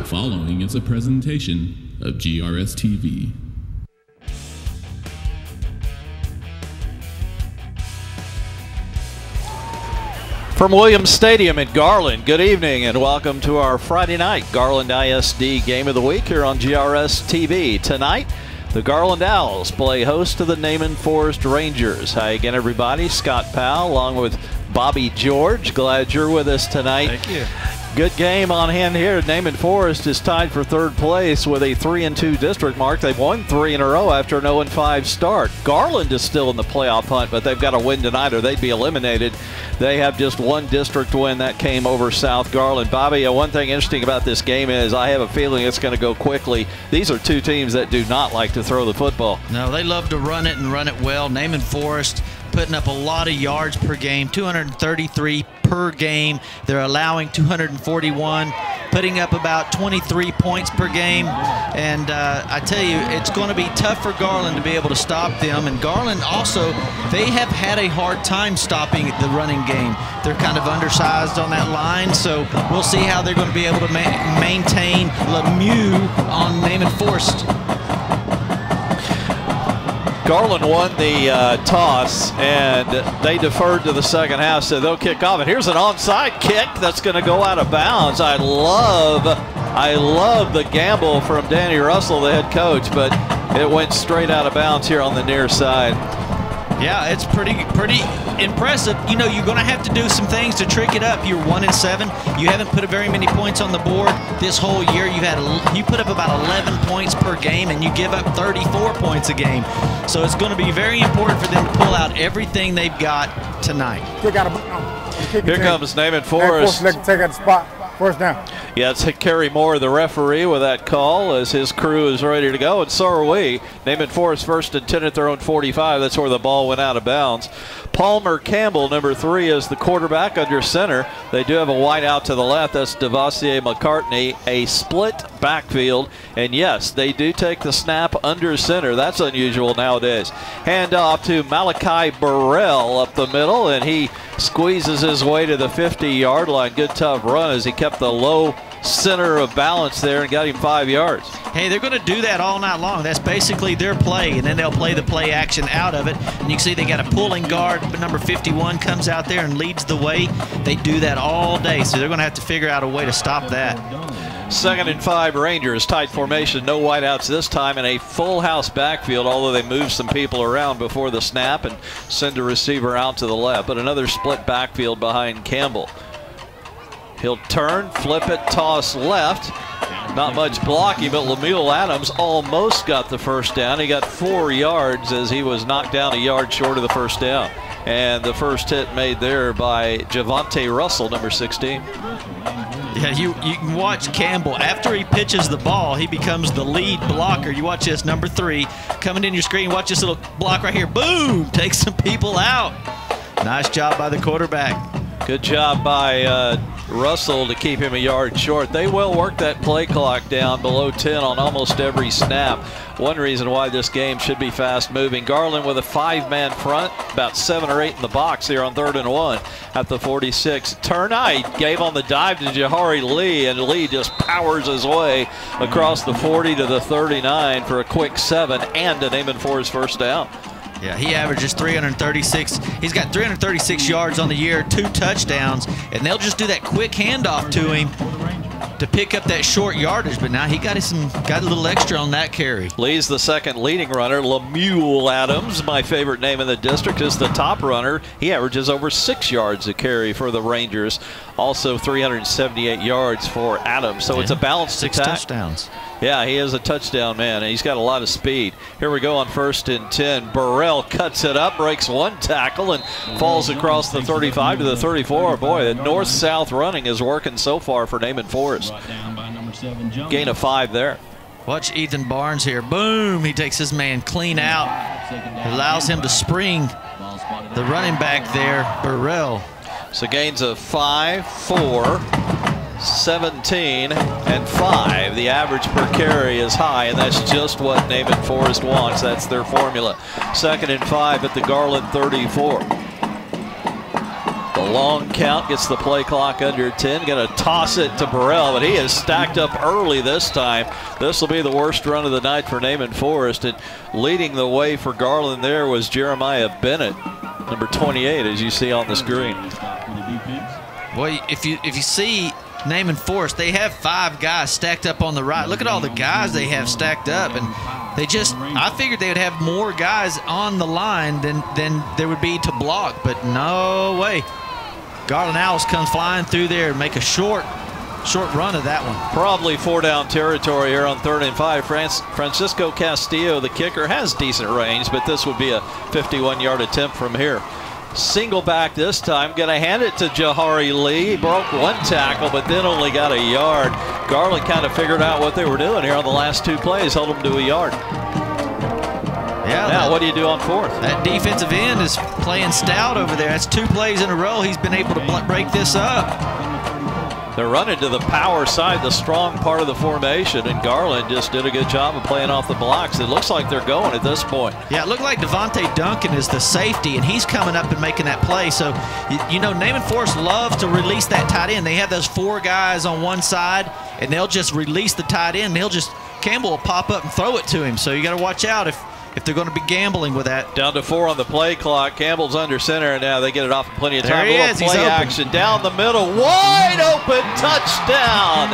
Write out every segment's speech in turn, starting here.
following is a presentation of GRS TV. From Williams Stadium in Garland, good evening and welcome to our Friday night Garland ISD Game of the Week here on GRS TV. Tonight, the Garland Owls play host to the Naaman Forest Rangers. Hi again, everybody. Scott Powell along with Bobby George. Glad you're with us tonight. Thank you. Good game on hand here. Naaman Forest is tied for third place with a 3-2 district mark. They've won 3 in a row after an 0-5 start. Garland is still in the playoff hunt, but they've got to win tonight or they'd be eliminated. They have just one district win that came over South Garland. Bobby, one thing interesting about this game is I have a feeling it's going to go quickly. These are two teams that do not like to throw the football. No, they love to run it and run it well. Naaman Forest putting up a lot of yards per game, 233 per game. They're allowing 241, putting up about 23 points per game. And I tell you, it's going to be tough for Garland to be able to stop them. And Garland also, they have had a hard time stopping the running game. They're kind of undersized on that line, so we'll see how they're going to be able to maintain Lemieux on Naaman Forest. Garland won the toss, and they deferred to the second half, so they'll kick off. And here's an onside kick that's going to go out of bounds. I love the gamble from Danny Russell, the head coach, but it went straight out of bounds here on the near side. Yeah, it's pretty impressive. You know, you're going to have to do some things to trick it up. You're 1-7. You haven't put very many points on the board this whole year. You put up about 11 points per game, and you give up 34 points a game. So it's going to be very important for them to pull out everything they've got tonight. Here comes Naaman Forest. Take out the spot. First down. Yeah, it's Kerry Moore, the referee, with that call as his crew is ready to go, and so are we. Naaman Forest first and 10 at their own 45. That's where the ball went out of bounds. Palmer Campbell, number 3, is the quarterback under center. They do have a wide out to the left. That's Devassie McCartney, a split backfield. And yes, they do take the snap under center. That's unusual nowadays. Hand off to Malachi Burrell up the middle, and he squeezes his way to the 50-yard line. Good tough run as he kept the low center of balance there and got him 5 yards. Hey, they're going to do that all night long. That's basically their play, and then they'll play the play action out of it. And you can see they got a pulling guard, but number 51 comes out there and leads the way. They do that all day, so they're going to have to figure out a way to stop that. 2nd and 5 Rangers, tight formation, no wideouts this time, in a full house backfield, although they move some people around before the snap and send a receiver out to the left. But another split backfield behind Campbell. He'll turn, flip it, toss left. Not much blocking, but Lemuel Adams almost got the first down. He got 4 yards as he was knocked down a yard short of the first down. And the first hit made there by Javante Russell, number 16. Yeah, you can watch Campbell. After he pitches the ball, he becomes the lead blocker. You watch this, number 3, coming in your screen. Watch this little block right here. Boom! Takes some people out. Nice job by the quarterback. Good job by Russell to keep him a yard short. They will work that play clock down below 10 on almost every snap. One reason why this game should be fast moving. Garland with a 5-man front, about 7 or 8 in the box here on 3rd and 1 at the 46. Turnite gave on the dive to Jahari Lee, and Lee just powers his way across the 40 to the 39 for a quick 7 and a Naaman Forest first down. Yeah, he averages 336. He's got 336 yards on the year, 2 touchdowns, and they'll just do that quick handoff to him to pick up that short yardage. But now he got a little extra on that carry. Lee's the second leading runner. Lemuel Adams, my favorite name in the district, is the top runner. He averages over 6 yards a carry for the Rangers. Also 378 yards for Adams. So it's a balanced attack. 6 touchdowns. Yeah, he is a touchdown man, and he's got a lot of speed. Here we go on 1st and 10. Burrell cuts it up, breaks 1 tackle, and falls across the 35 to the 34. Boy, the north-south running is working so far for Naaman Forest. Gain of 5 there. Watch Ethan Barnes here. Boom! He takes his man clean out. Allows him to spring the running back there, Burrell. So gains of 5, 4, 17, and 5. The average per carry is high, and that's just what Naaman Forest wants. That's their formula. 2nd and 5 at the Garland 34. The long count gets the play clock under 10. Going to toss it to Burrell, but he is stacked up early this time. This will be the worst run of the night for Naaman Forest. And leading the way for Garland there was Jeremiah Bennett, number 28, as you see on the screen. Well, if you see Naaman Forest, they have 5 guys stacked up on the right. Look at all the guys they have stacked up, and I figured they would have more guys on the line than there would be to block, but no way. Garland Owls comes flying through there and make a short run of that one. Probably 4-down territory here on 3rd and 5. Francisco Castillo, the kicker, has decent range, but this would be a 51-yard attempt from here. Single back this time. Going to hand it to Jahari Lee. He broke 1 tackle, but then only got a yard. Garland kind of figured out what they were doing here on the last 2 plays, held them to a yard. Yeah. Now, what do you do on 4th? That defensive end is playing stout over there. That's 2 plays in a row. He's been able to break this up. They're running to the power side, the strong part of the formation, and Garland just did a good job of playing off the blocks. It looks like they're going at this point. Yeah, it looked like Devontae Duncan is the safety, and he's coming up and making that play. So, you know, Naaman Forest loves to release that tight end. They have those 4 guys on one side, and they'll just release the tight end. Campbell will pop up and throw it to him. So you got to watch out if they're going to be gambling with that. Down to 4 on the play clock. Campbell's under center, and now they get it off in plenty of time. There he is. Play action down the middle. Wide open touchdown.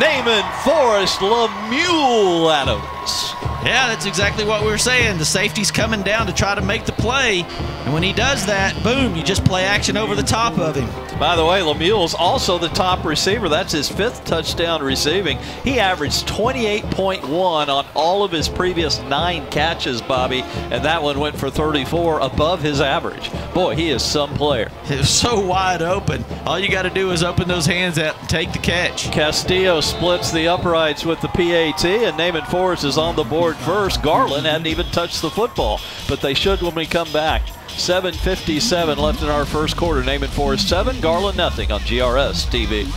Naaman Forest, Lemuel Adams. Yeah, that's exactly what we were saying. The safety's coming down to try to make the play. And when he does that, boom, you just play action over the top of him. By the way, Lemuel's also the top receiver. That's his 5th touchdown receiving. He averaged 28.1 on all of his previous 9 catches, Bobby, and that one went for 34, above his average. Boy, he is some player. It was so wide open. All you got to do is open those hands out and take the catch. Castillo splits the uprights with the PAT, and Naaman Forest is on the board first. Garland hadn't even touched the football, but they should when we come back. 7:57 left in our first quarter. Naaman Forest 7, Garland nothing on GRS TV.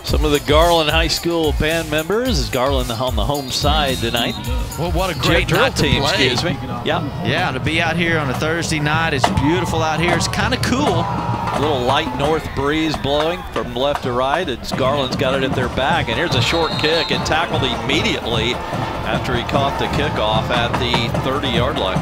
Some of the Garland High School band members. Is Garland on the home side tonight? Well, what a great night to team, play. Excuse me. Yeah, to be out here on a Thursday night. It's beautiful out here. It's kind of cool. A little light north breeze blowing from left to right. It's Garland's got it at their back, and here's a short kick and tackled immediately after he caught the kickoff at the 30-yard line.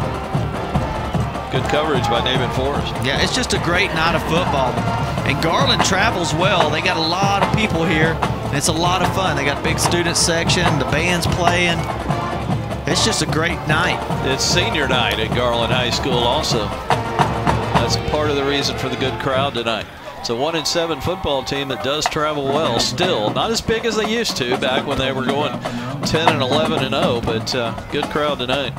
Good coverage by Naaman Forest. Yeah, it's just a great night of football. And Garland travels well. They got a lot of people here, and it's a lot of fun. They got a big student section, the band's playing. It's just a great night. It's senior night at Garland High School also. That's part of the reason for the good crowd tonight. It's a 1-7 football team that does travel well still. Not as big as they used to back when they were going 10-11-0, but good crowd tonight.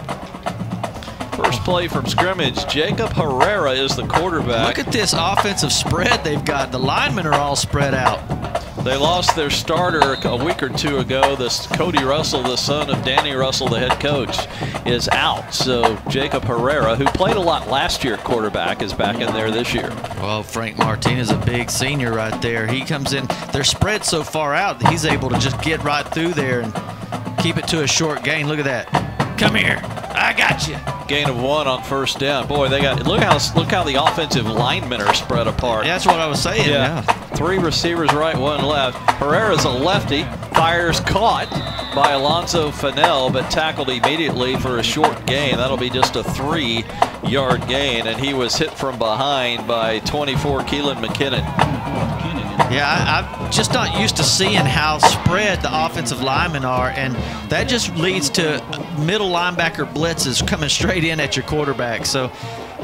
First play from scrimmage, Jacob Herrera is the quarterback. Look at this offensive spread they've got. The linemen are all spread out. They lost their starter a week or 2 ago. This Cody Russell, the son of Danny Russell, the head coach, is out. So Jacob Herrera, who played a lot last year at quarterback, is back in there this year. Well, Frank Martinez, a big senior right there. He comes in. They're spread so far out that he's able to just get right through there and keep it to a short gain. Look at that. Come here. I got you. Gain of 1 on first down. Boy, they got look how the offensive linemen are spread apart. Yeah, that's what I was saying. Yeah. 3 receivers right, 1 left. Herrera's a lefty. Fires caught by Alonzo Fennell, but tackled immediately for a short gain. That'll be just a 3-yard gain, and he was hit from behind by 24 Keelan McKinnon. Yeah, I'm just not used to seeing how spread the offensive linemen are, and that just leads to middle linebacker blitzes coming straight in at your quarterback. So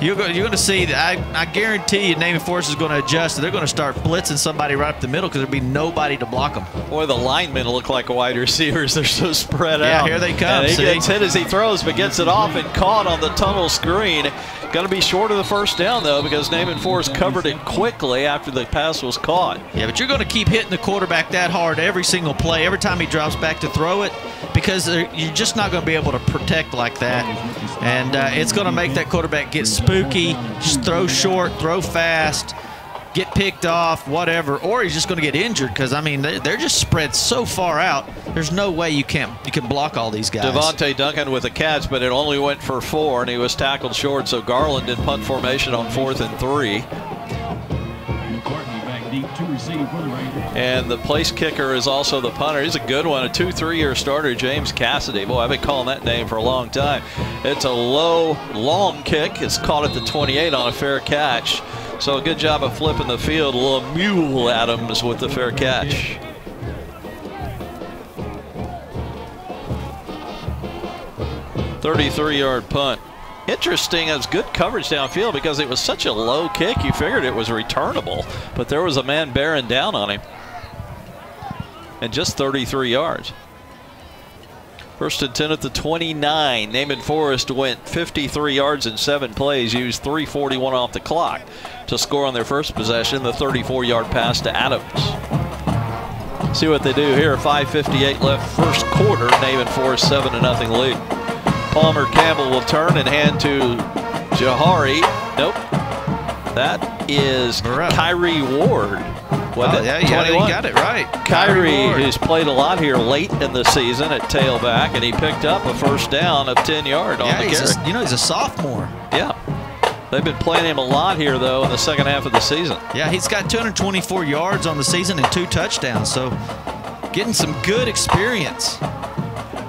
You're going to see that. I guarantee you Naaman Forest is going to adjust. They're going to start blitzing somebody right up the middle because there'll be nobody to block them. Boy, the linemen look like wide receivers. They're so spread out. Yeah, here they come. And he gets hit as he throws, but gets it off and caught on the tunnel screen. Going to be short of the first down, though, because Naaman Forest covered it quickly after the pass was caught. Yeah, but you're going to keep hitting the quarterback that hard every single play, every time he drops back to throw it, because you're just not going to be able to protect like that. And it's going to make that quarterback get spooky, just throw short, throw fast, get picked off, whatever, or he's just going to get injured because, I mean, they're just spread so far out. There's no way you can block all these guys. Devontae Duncan with a catch, but it only went for 4, and he was tackled short, so Garland in punt formation on 4th and 3. And the place kicker is also the punter. He's a good one, a 2-3-year starter, James Cassidy. Boy, I've been calling that name for a long time. It's a low, long kick. It's caught at the 28 on a fair catch. So a good job of flipping the field. Lemuel Adams with the fair catch. "33-yard punt." Interesting, it was good coverage downfield because it was such a low kick. You figured it was returnable, but there was a man bearing down on him. And just 33 yards. 1st and 10 at the 29. Naaman Forest went 53 yards in 7 plays, used 3:41 off the clock to score on their first possession, the 34-yard pass to Adams. See what they do here. 5:58 left first quarter. Naaman Forest 7-0 lead. Palmer Campbell will turn and hand to Jahari. Nope. That is Kyrie Ward. Yeah, you got it right. Kyrie, who's played a lot here late in the season at tailback, and he picked up a first down of 10 yards on the carry. He's a sophomore. Yeah. They've been playing him a lot here, though, in the second half of the season. Yeah, he's got 224 yards on the season and 2 touchdowns, so getting some good experience.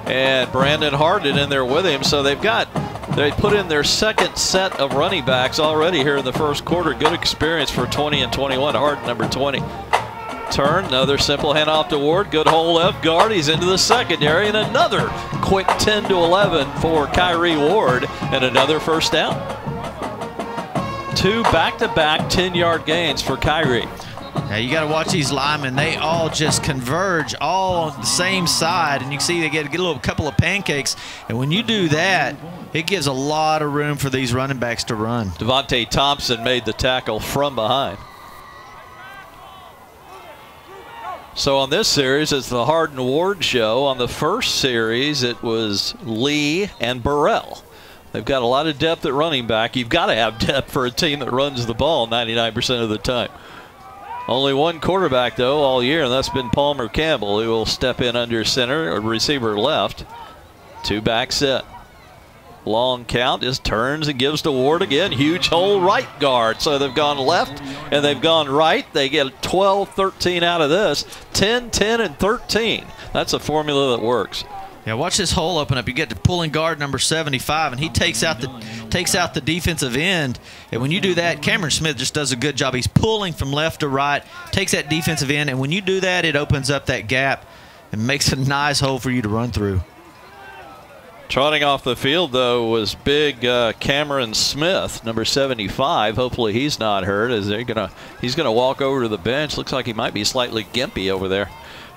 And Brandon Harden in there with him, so they put in their second set of running backs already here in the first quarter. Good experience for 20 and 21. Harden, number 20. Turn, another simple handoff to Ward. Good hole left guard. He's into the secondary, and another quick 10-11 for Kyrie Ward, and another first down. 2 back-to-back 10-yard gains for Kyrie. Now you got to watch these linemen. They all just converge all on the same side, and you can see they get a couple of pancakes. And when you do that, it gives a lot of room for these running backs to run. Devontae Thompson made the tackle from behind. So on this series, it's the Harden Ward show. On the first series, it was Lee and Burrell. They've got a lot of depth at running back. You've got to have depth for a team that runs the ball 99% of the time. Only one quarterback, though, all year, and that's been Palmer Campbell, who will step in under center or receiver left. 2-back set. Long count, just turns and gives to Ward again. Huge hole right guard. So they've gone left and they've gone right. They get 12, 13 out of this. 10, 10, and 13. That's a formula that works. Yeah, watch this hole open up. You get to pulling guard number 75, and he takes out the defensive end. And when you do that, Cameron Smith just does a good job. He's pulling from left to right, takes that defensive end, and when you do that, it opens up that gap and makes a nice hole for you to run through. Trotting off the field, though, was big Cameron Smith, number 75. Hopefully he's not hurt, as he's gonna walk over to the bench. Looks like he might be slightly gimpy over there.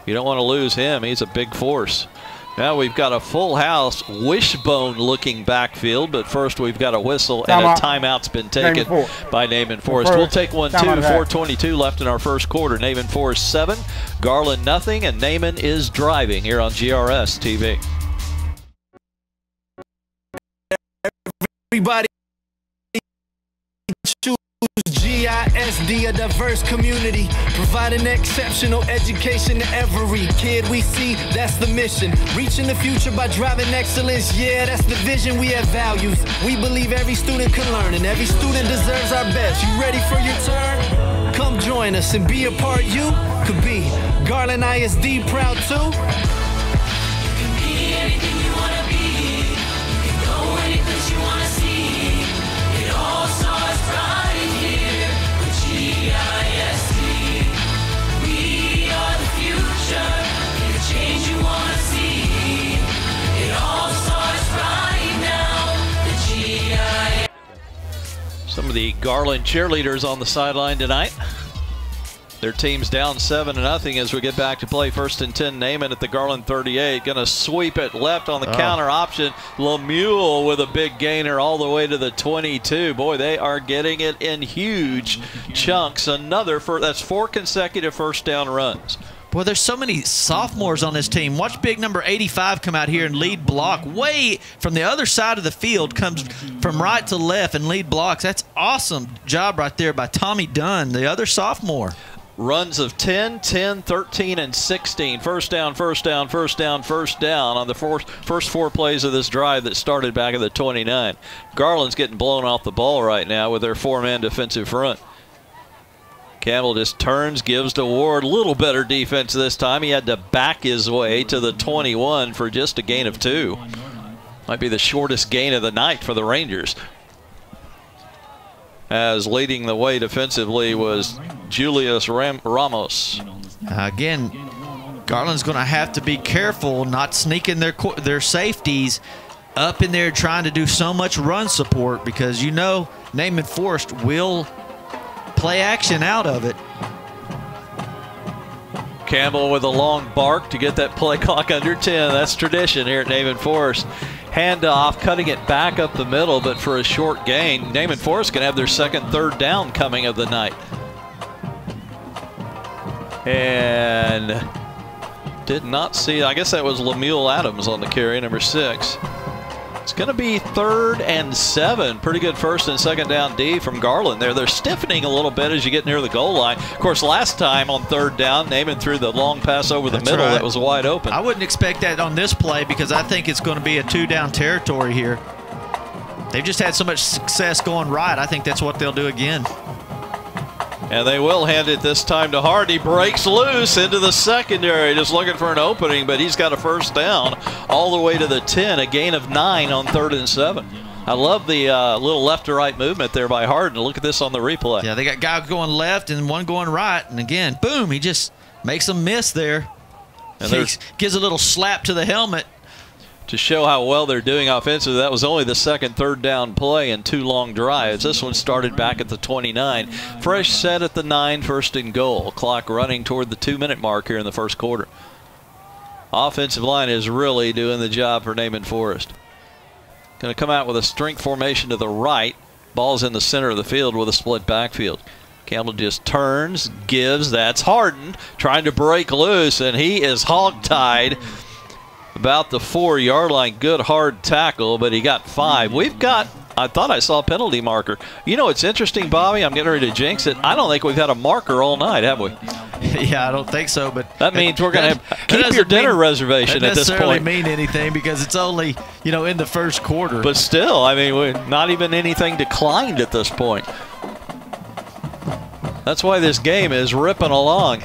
You don't want to lose him. He's a big force. Now we've got a full house, wishbone-looking backfield, but first we've got a whistle, and a timeout's been taken by Naaman Forest. We'll take one, too. 4:22 left in our first quarter. Naaman Forest 7, Garland nothing, and Naaman is driving here on GRS TV. Everybody choose GISD, a diverse community, providing exceptional education to every kid we see. That's the mission, reaching the future by driving excellence. Yeah, that's the vision. We have values. We believe every student can learn, and every student deserves our best. You ready for your turn? Come join us and be a part. You could be Garland ISD proud too. You can be anything you want to be. You can go any place you want to see. It all starts right here with GISD. We are the future. Be the change you want to see. It all starts right now. The GISD. of the Garland cheerleaders on the sideline tonight. Their team's down 7-0 as we get back to play. 1st and 10, Naaman at the Garland 38. Going to sweep it left on the counter option. Lemuel with a big gainer all the way to the 22. Boy, they are getting it in huge chunks. That's 4 consecutive first down runs. Boy, there's so many sophomores on this team. Watch big number 85 come out here and lead block. Way from the other side of the field, comes from right to left and lead blocks. That's awesome job right there by Tommy Dunn, the other sophomore. Runs of 10, 10, 13, and 16. First down, first down, first down, first down on the first 4 plays of this drive that started back at the 29. Garland's getting blown off the ball right now with their 4-man defensive front. Campbell just turns, gives to Ward. A little better defense this time. He had to back his way to the 21 for just a gain of 2. Might be the shortest gain of the night for the Rangers. As leading the way defensively was Julius Ramos. Again, Garland's going to have to be careful not sneaking their safeties up in there trying to do so much run support, because you know Naaman Forest will play action out of it. Campbell with a long bark to get that play clock under 10. That's tradition here at Naaman Forest. Handoff, cutting it back up the middle, but for a short gain. Naaman Forest going to have their second third down coming of the night. And did not see, I guess that was Lemuel Adams on the carry, number 6. It's going to be 3rd and 7. Pretty good first and second down D from Garland there. They're stiffening a little bit as you get near the goal line. Of course, last time on 3rd down, Naaman threw the long pass over the middle. That was wide open. I wouldn't expect that on this play, because I think it's going to be a 2-down territory here. They've just had so much success going right. I think that's what they'll do again. And they will hand it this time to Hart. He breaks loose into the secondary, just looking for an opening, but he's got a first down all the way to the 10, a gain of 9 on 3rd and 7. I love the little left to right movement there by Harden. Look at this on the replay. Yeah, they got guys going left and one going right, and again, boom, he just makes them miss there. And he gives a little slap to the helmet. To show how well they're doing offensively, that was only the second third down play in 2 long drives. This one started back at the 29. Fresh set at the 9, 1st and goal. Clock running toward the 2-minute mark here in the first quarter. Offensive line is really doing the job for Naaman Forest. Going to come out with a strength formation to the right. Ball's in the center of the field with a split backfield. Campbell just turns, gives. That's Harden trying to break loose, and he is hog-tied about the 4-yard line. Good hard tackle, but he got 5. I thought I saw a penalty marker. You know, it's interesting, Bobby, I'm getting ready to jinx it. I don't think we've had a marker all night, have we? Yeah, I don't think so, but that means we're going to keep your dinner reservation at this point. Doesn't necessarily mean anything, because it's only, in the first quarter. But still, I mean, we're not even anything declined at this point. That's why this game is ripping along.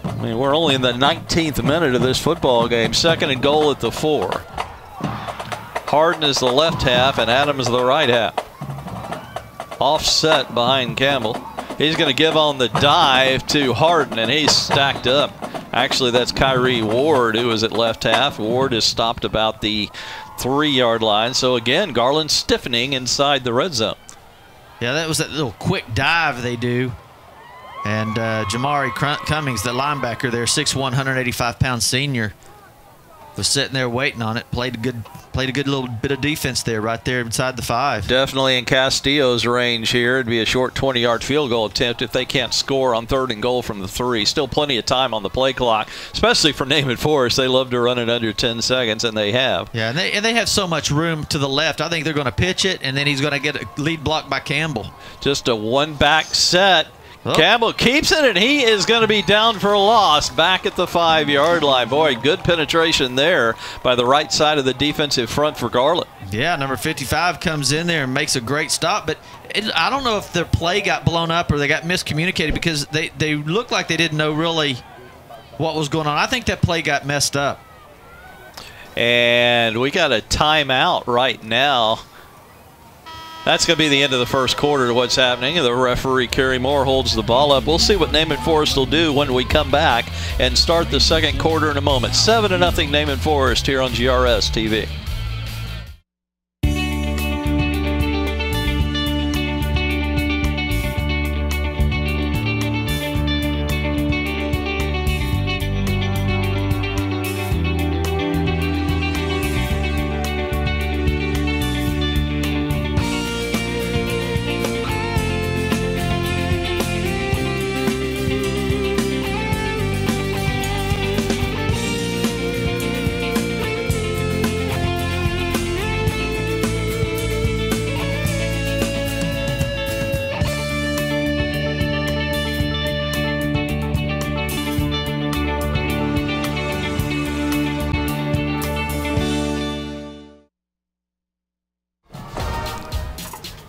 I mean, we're only in the 19th minute of this football game. 2nd and goal at the 4. Harden is the left half and Adams the right half. Offset behind Campbell. He's going to give on the dive to Harden, and he's stacked up. Actually, that's Kyrie Ward who is at left half. Ward is stopped about the 3-yard line. So again, Garland stiffening inside the red zone. Yeah, that was that little quick dive they do. And Jamari Cummings, the linebacker there, 6'1", 185-pound senior, was sitting there waiting on it. Played a good little bit of defense there, right there inside the 5. Definitely in Castillo's range here. It'd be a short 20-yard field goal attempt if they can't score on 3rd and goal from the 3. Still plenty of time on the play clock, especially for Naaman Forest. They love to run it under 10 seconds, and they have. Yeah, and they have so much room to the left. I think they're going to pitch it, and then he's going to get a lead block by Campbell. Just a one-back set. Campbell keeps it, and he is going to be down for a loss back at the 5-yard line. Boy, good penetration there by the right side of the defensive front for Garland. Yeah, number 55 comes in there and makes a great stop, but I don't know if their play got blown up or they got miscommunicated, because they looked like they didn't know really what was going on. I think that play got messed up. And we got a timeout right now. That's going to be the end of the first quarter to what's happening. The referee, Kerry Moore, holds the ball up. We'll see what Naaman Forest will do when we come back and start the second quarter in a moment. 7-0 Naaman Forest here on GRS TV.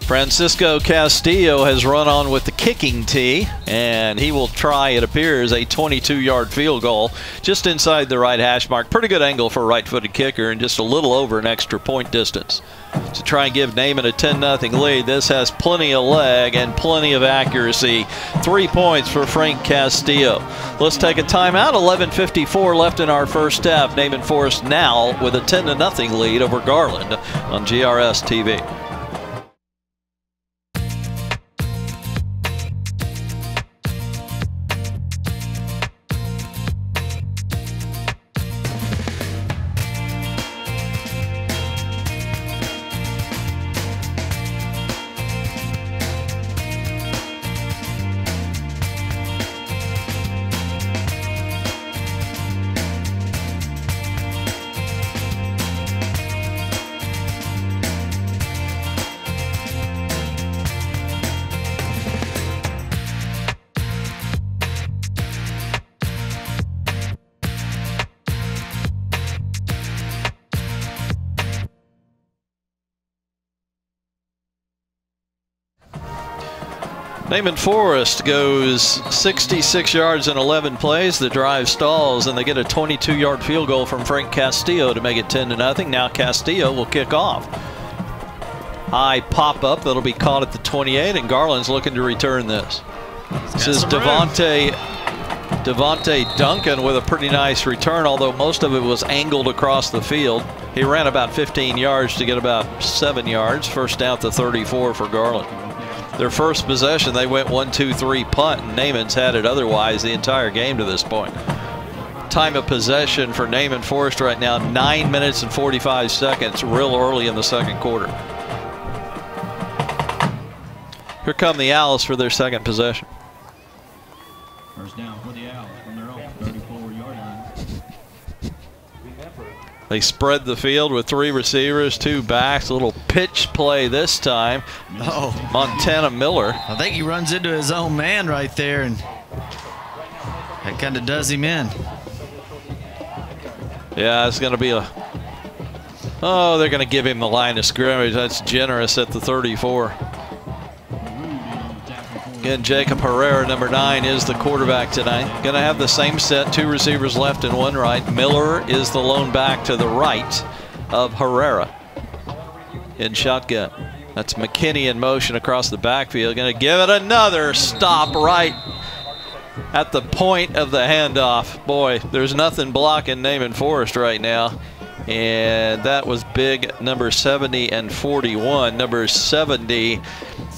Francisco Castillo has run on with the kicking tee, and he will try, it appears, a 22-yard field goal just inside the right hash mark. Pretty good angle for a right-footed kicker and just a little over an extra point distance. To try and give Naaman a 10-0 lead, this has plenty of leg and plenty of accuracy. 3 points for Frank Castillo. Let's take a timeout. 11:54 left in our first half. Naaman Forest now with a 10-0 lead over Garland on GRS TV. Naaman Forest goes 66 yards in 11 plays. The drive stalls, and they get a 22-yard field goal from Frank Castillo to make it 10-0. Now Castillo will kick off. High pop-up that'll be caught at the 28, and Garland's looking to return this. This is Devontae Duncan with a pretty nice return, although most of it was angled across the field. He ran about 15 yards to get about 7 yards. First down at the 34 for Garland. Their first possession, they went 1-2-3 punt, and Naaman's had it otherwise the entire game to this point. Time of possession for Naaman Forest right now, 9 minutes and 45 seconds, real early in the second quarter. Here come the Owls for their second possession. First down for the Owls from their own 34-yard line. They spread the field with 3 receivers, 2 backs. A little pitch play this time. Oh, Montana Miller. I think he runs into his own man right there, and that kind of does him in. Yeah, it's going to be a... Oh, they're going to give him the line of scrimmage. That's generous at the 34. Again, Jacob Herrera, number 9, is the quarterback tonight. Going to have the same set, 2 receivers left and 1 right. Miller is the lone back to the right of Herrera in shotgun. That's McKinney in motion across the backfield. Going to give it another stop right at the point of the handoff. Boy, there's nothing blocking Naaman Forest right now. And that was big, number 70 and 41. Number 70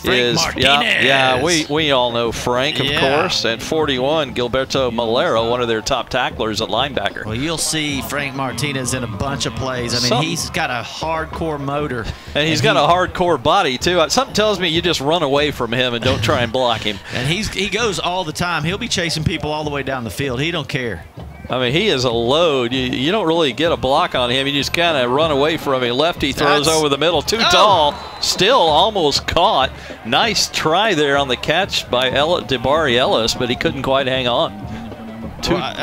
is Martinez. Yeah, we all know Frank, of course, and 41 Gilberto Malero, one of their top tacklers at linebacker. Well, you'll see Frank Martinez in a bunch of plays. I mean, he's got a hardcore motor, and he's got a hardcore body too. Something tells me you just run away from him and don't try and block him. And he goes all the time. He'll be chasing people all the way down the field. He don't care. I mean, he is a load. You don't really get a block on him. You just kind of run away from him. Lefty throws over the middle. Too tall. Still almost caught. Nice try there on the catch by Debari Ellis, but he couldn't quite hang on.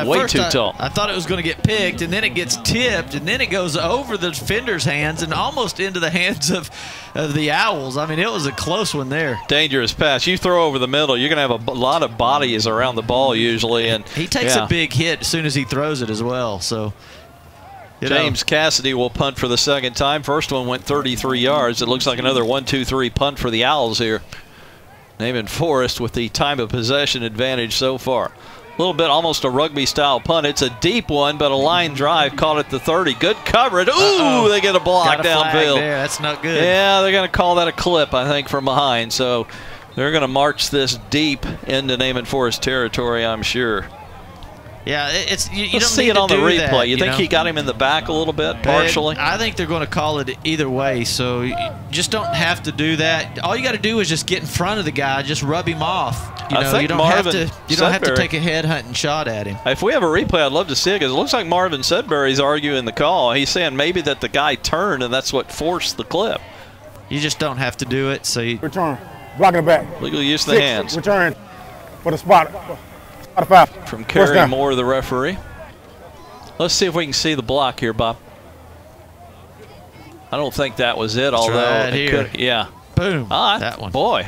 Way too tall. I thought it was going to get picked, and then it gets tipped, and then it goes over the defender's hands and almost into the hands of the Owls. I mean, it was a close one there. Dangerous pass. You throw over the middle, you're going to have a lot of bodies around the ball usually. And he takes a big hit as soon as he throws it as well. So James Cassidy will punt for the second time. First one went 33 yards. It looks like another 1-2-3 punt for the Owls here. Naaman Forest with the time of possession advantage so far. A little bit almost a rugby-style punt. It's a deep one, but a line drive caught at the 30. Good coverage. Ooh, they get a block downfield. That's not good. Yeah, they're going to call that a clip, I think, from behind. So they're going to march this deep into Naaman Forest territory, I'm sure. Yeah, you don't see need it on the to do replay. that, You think he got him in the back a little bit, partially? I think they're going to call it either way, so you just don't have to do that. All you got to do is just get in front of the guy, just rub him off. You don't have to take a head hunting shot at him. If we have a replay, I'd love to see it, because it looks like Marvin Sudbury's arguing the call. He's saying maybe that the guy turned, and that's what forced the clip. You just don't have to do it. So you return, blocking the back. Legal use of the hands. Return for the spot. Five. From Kerry Moore, the referee. Let's see if we can see the block here, Bob. I don't think that was it, although right here. Yeah. Boom. That one. Boy.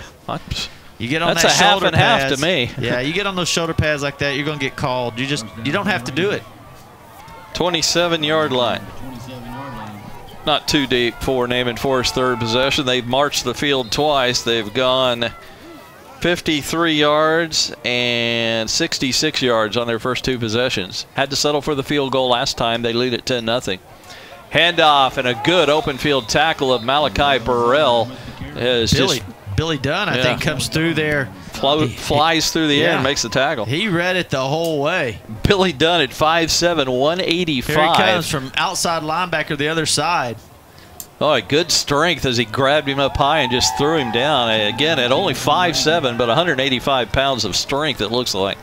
You get on that's that a half shoulder and pads. half to me. Yeah, you get on those shoulder pads like that, you're going to get called. You don't have to do it. 27-yard line. 27-yard line. Not too deep for Naaman Forest third possession. They've marched the field twice. They've gone 53 yards and 66 yards on their first two possessions. Had to settle for the field goal last time. They lead at 10-0. Handoff and a good open field tackle of Malachi Burrell. Billy Dunn, I think, comes through there. Flies through the air and makes the tackle. He read it the whole way. Billy Dunn at 5'7", 185. Here he comes from outside linebacker the other side. Oh, good strength as he grabbed him up high and just threw him down. Again, at only 5'7", but 185 pounds of strength, it looks like.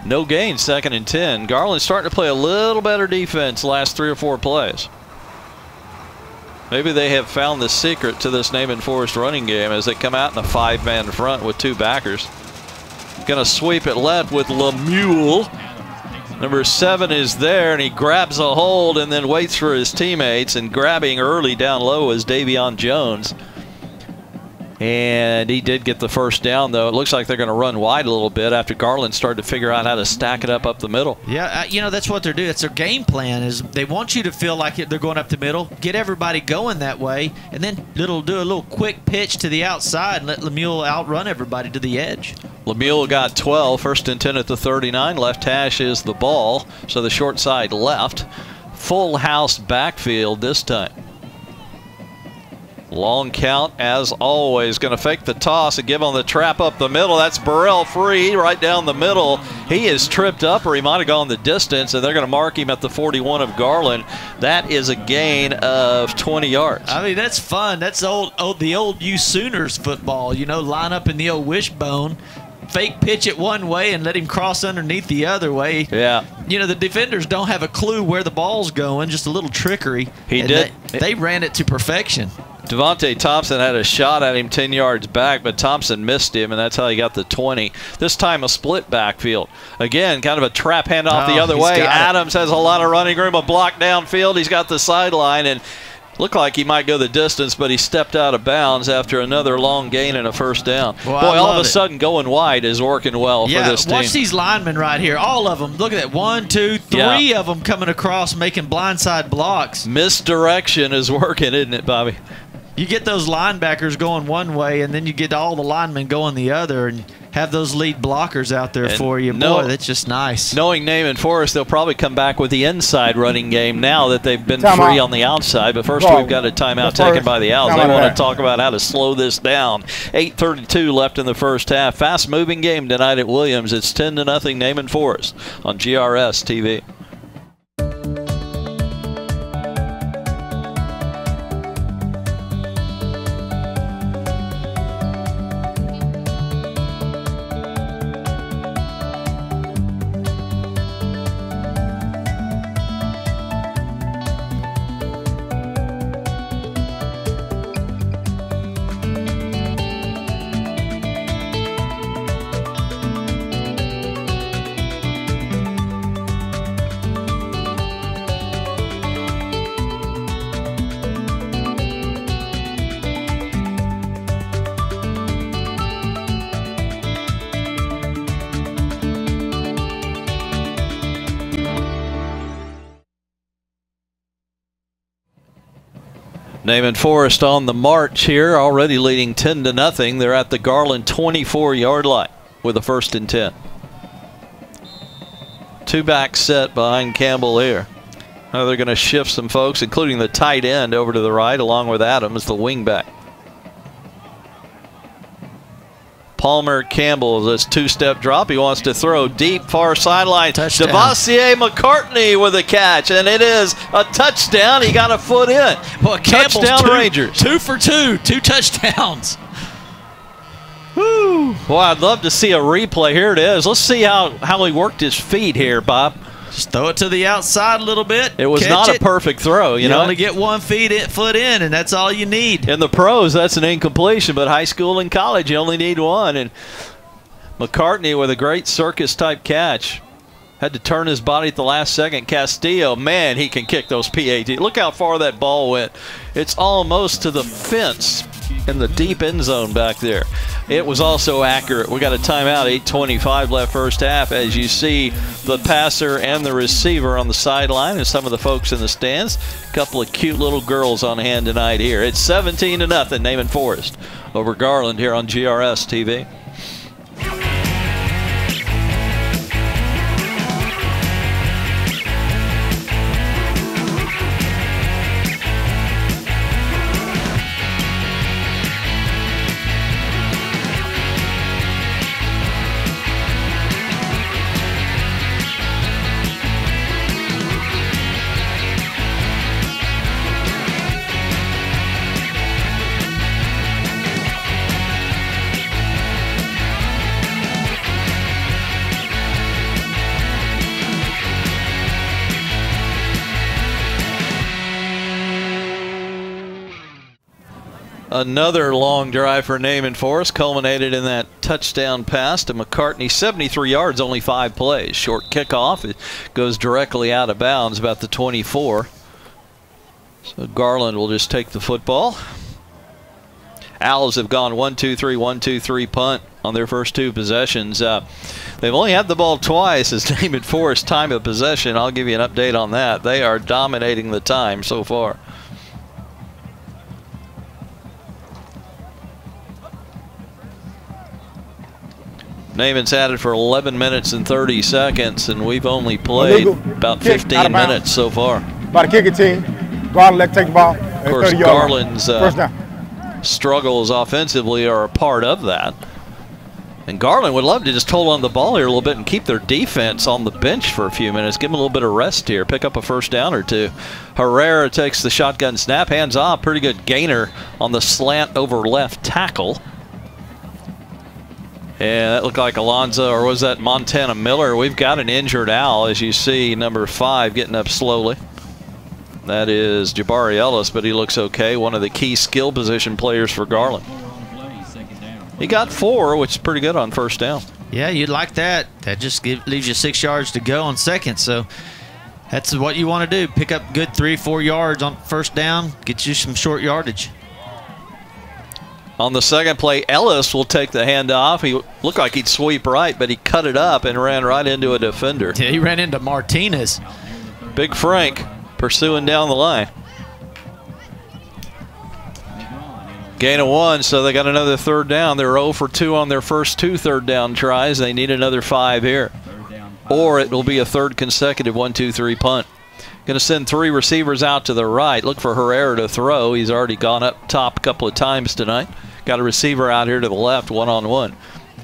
No gain, 2nd and 10. Garland's starting to play a little better defense last 3 or 4 plays. Maybe they have found the secret to this Naaman Forest running game as they come out in a 5-man front with 2 backers. Going to sweep it left with Lemuel. Number 7 is there, and he grabs a hold and then waits for his teammates. And grabbing early down low is Davion Jones. And he did get the first down, though. It looks like they're going to run wide a little bit after Garland started to figure out how to stack it up the middle. Yeah, you know, that's what they're doing. It's their game plan is they want you to feel like they're going up the middle, get everybody going that way, and then do a little quick pitch to the outside and let Lemuel outrun everybody to the edge. Lemuel got 12, 1st and 10 at the 39. Left hash is the ball, so the short side left. Full house backfield this time. Long count, as always. Going to fake the toss and give on the trap up the middle. That's Burrell free right down the middle. He is tripped up, or he might have gone the distance, and they're going to mark him at the 41 of Garland. That is a gain of 20 yards. I mean, that's fun. That's the old U Sooners football. You know, line up in the old wishbone, fake pitch it one way and let him cross underneath the other way. Yeah. You know, the defenders don't have a clue where the ball's going, just a little trickery. He did. They ran it to perfection. Devontae Thompson had a shot at him 10 yards back, but Thompson missed him, and that's how he got the 20. This time a split backfield. Again, kind of a trap handoff the other way. Adams has a lot of running room, a block downfield. He's got the sideline, and looked like he might go the distance, but he stepped out of bounds after another long gain and a first down. Well, boy, all of a sudden going wide is working well for this team. Watch these linemen right here. All of them. Look at that. 1, 2, 3 of them coming across making blindside blocks. Misdirection is working, isn't it, Bobby? You get those linebackers going one way, and then you get all the linemen going the other, and have those lead blockers out there for you. Boy, that's just nice. Knowing Naaman Forest, they'll probably come back with the inside running game now that they've been free on the outside. But first, we've got a timeout taken by the Owls. They want to talk about how to slow this down. 8:32 left in the first half. Fast-moving game tonight at Williams. It's 10-0 Naaman Forest on GRS TV. Naaman Forest on the march here, already leading 10-0. They're at the Garland 24-yard line with a 1st and 10. 2-back set behind Campbell here. Now they're going to shift some folks, including the tight end, over to the right, along with Adams, the wingback. Palmer Campbell, this 2-step drop. He wants to throw deep, far sideline. Devontae McCartney with a catch, and it is a touchdown. He got a foot in. Well, touchdown Rangers. 2 for 2, 2 touchdowns. Woo! Boy, I'd love to see a replay. Here it is. Let's see how he worked his feet here, Bob. Just throw it to the outside a little bit. It was not a perfect throw. You know, only get 1 foot in, and that's all you need. In the pros, that's an incompletion, but high school and college, you only need 1. And McCartney with a great circus-type catch. Had to turn his body at the last second. Castillo, man, he can kick those PAT. Look how far that ball went. It's almost to the fence. in the deep end zone back there. It was also accurate. We got a timeout, 8:25 left first half. As you see the passer and the receiver on the sideline and some of the folks in the stands. A couple of cute little girls on hand tonight here. It's 17-0, Naaman Forest over Garland here on GRS TV. Another long drive for Naaman Forest culminated in that touchdown pass to McCartney. 73 yards, only 5 plays. Short kickoff. It goes directly out of bounds, about the 24. So Garland will just take the football. Owls have gone 1-2-3, 1-2-3 punt on their first 2 possessions. They've only had the ball twice as Naaman Forest time of possession. I'll give you an update on that. They are dominating the time so far. Naaman's had it for 11 minutes and 30 seconds, and we've only played about 15 minutes so far. By the kicking team, Garland let take the ball. Of course, Garland's struggles offensively are a part of that. And Garland would love to just hold on the ball here a little bit and keep their defense on the bench for a few minutes. Give them a little bit of rest here. Pick up a first down or 2. Herrera takes the shotgun snap. Hands off. Pretty good gainer on the slant over left tackle. And that looked like Alonzo, or was that Montana Miller? We've got an injured Owl, as you see, number 5 getting up slowly. That is Jabari Ellis, but he looks okay. One of the key skill position players for Garland. He got 4, which is pretty good on first down. Yeah, you'd like that. That just leaves you 6 yards to go on second. So that's what you want to do. Pick up good 3-4 yards on first down. Get you some short yardage. On the second play, Ellis will take the handoff. He looked like he'd sweep right, but he cut it up and ran right into a defender. Yeah, he ran into Martinez. Big Frank pursuing down the line. Gain of 1, so they got another third down. They're 0 for 2 on their first 2 third down tries. They need another 5 here. Or it will be a third consecutive 1-2-3 punt. Going to send 3 receivers out to the right. Look for Herrera to throw. He's already gone up top a couple of times tonight. Got a receiver out here to the left, one-on-one.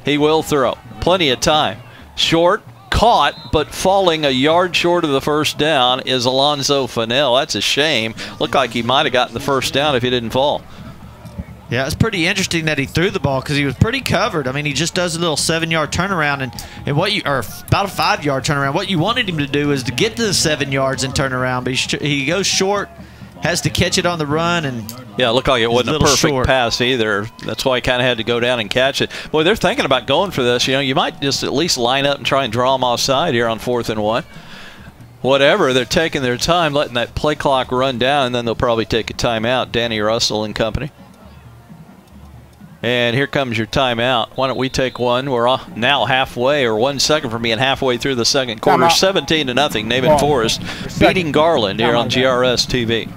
He will throw. Plenty of time. Short, caught, but falling a yard short of the first down is Alonzo Fennell. That's a shame. Looked like he might have gotten the first down if he didn't fall. Yeah, it's pretty interesting that he threw the ball because he was pretty covered. I mean, he just does a little 7-yard turnaround and what you, or about a 5-yard turnaround. What you wanted him to do is to get to the 7 yards and turn around, but he goes short, has to catch it on the run, and yeah, it looked like it wasn't a perfect pass either. That's why he kind of had to go down and catch it. Boy, they're thinking about going for this. You know, you might just at least line up and try and draw them offside here on 4th and 1. Whatever, they're taking their time, letting that play clock run down, and then they'll probably take a timeout. Danny Russell and company. And here comes your timeout. Why don't we take one? We're now halfway, or 1 second from being halfway through the second quarter. 17-0, Naaman Forest beating Garland here on GRS TV.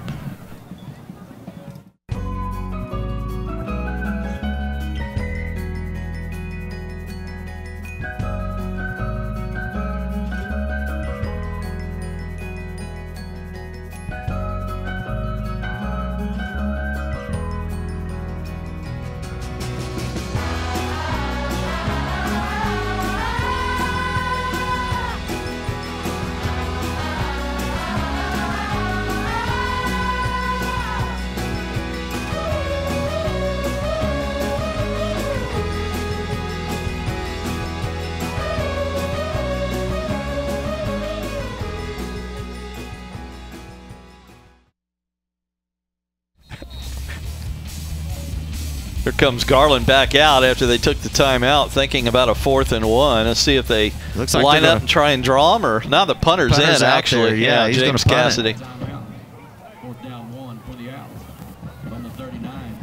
Here comes Garland back out after they took the timeout, thinking about a 4th and 1. Let's see if they line up and try and draw him, or now the punter's in, actually. Yeah, he's James Cassidy. 4th down 1 for the Owls from the 39.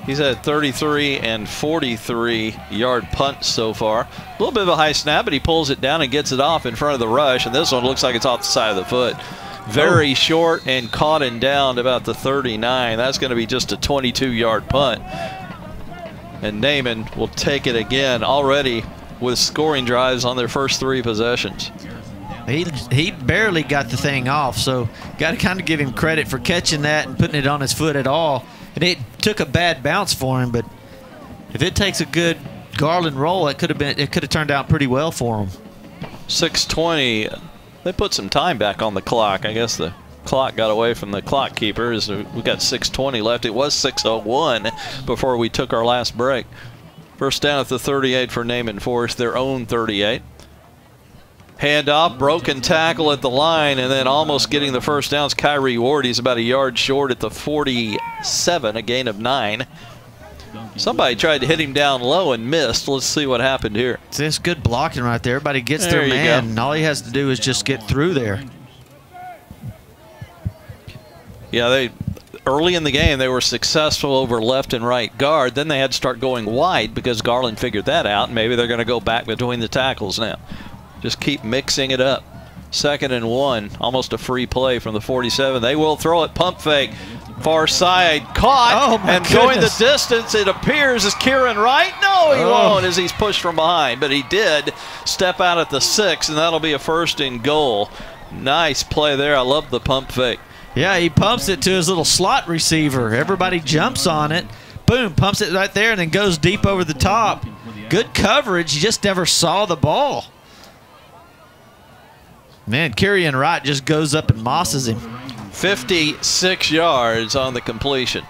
He's had 33 and 43-yard punts so far. A little bit of a high snap, but he pulls it down and gets it off in front of the rush. And this one looks like it's off the side of the foot. Very short and caught and down about the 39. That's going to be just a 22-yard punt. And Naaman will take it again, already with scoring drives on their first 3 possessions. He barely got the thing off, so got to kind of give him credit for catching that and putting it on his foot at all. And it took a bad bounce for him, but if it takes a good Garland roll, it could have turned out pretty well for him. 6:20. They put some time back on the clock. I guess the clock got away from the clock keepers. We got 6:20 left. It was 6:01 before we took our last break. First down at the 38 for Naaman Forest, their own 38. Handoff, broken tackle at the line, and then almost getting the first down is Kyrie Ward. He's about a yard short at the 47, a gain of 9. Somebody tried to hit him down low and missed. Let's see what happened here. It's good blocking right there. Everybody gets their man, and all he has to do is just get through there. Yeah, early in the game, they were successful over left and right guard. Then they had to start going wide because Garland figured that out. Maybe they're going to go back between the tackles now. Just keep mixing it up. 2nd and 1, almost a free play from the 47. They will throw it, pump fake, far side, caught, and going the distance, it appears, is Kieran Wright. No, he won't, as he's pushed from behind, but he did step out at the 6, and that'll be a 1st and goal. Nice play there. I love the pump fake. Yeah, he pumps it to his little slot receiver. Everybody jumps on it. Boom, pumps it right there, and then goes deep over the top. Good coverage. You just never saw the ball. Man, Kieran Wright just goes up and mosses him. 56 yards on the completion.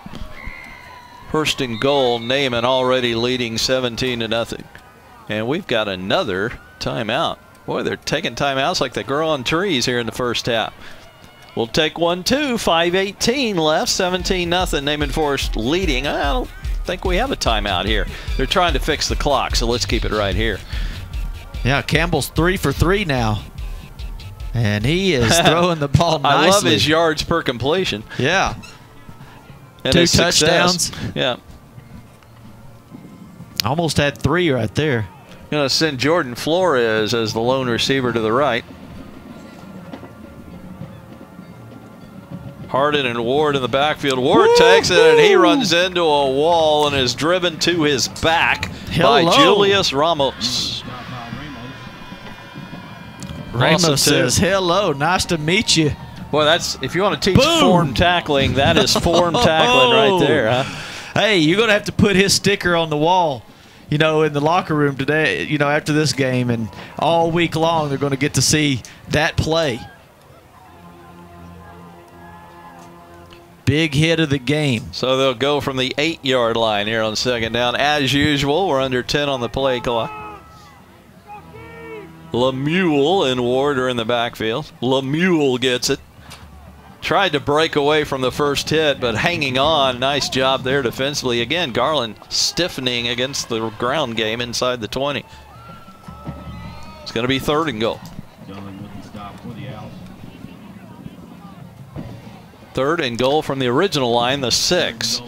1st and goal, Naaman already leading 17-0. And we've got another timeout. Boy, they're taking timeouts like they grow on trees here in the first half. We'll take 1, 2, 5:18 left, 17-0. Naaman Forest leading. I don't think we have a timeout here. They're trying to fix the clock, so let's keep it right here. Yeah, Campbell's 3 for 3 now. And he is throwing the ball nicely. I love his yards per completion. Yeah. And 2 touchdowns. Yeah. Almost had 3 right there. Going to send Jordan Flores as the lone receiver to the right. Hardin and Ward in the backfield. Ward takes it, and he runs into a wall and is driven to his back by Julius Ramos. Ramos says, hello, nice to meet you. Boy, that's, if you want to teach form tackling, that is form tackling right there, huh? Hey, you're going to have to put his sticker on the wall, you know, in the locker room today, you know, after this game, and all week long they're going to get to see that play. Big hit of the game. So they'll go from the 8-yard line here on 2nd down. As usual, we're under 10 on the play clock. Lemuel and Ward are in the backfield. Lemuel gets it. Tried to break away from the first hit, but hanging on. Nice job there defensively. Again, Garland stiffening against the ground game inside the 20. It's going to be 3rd and goal. 3rd and goal from the original line, the 6.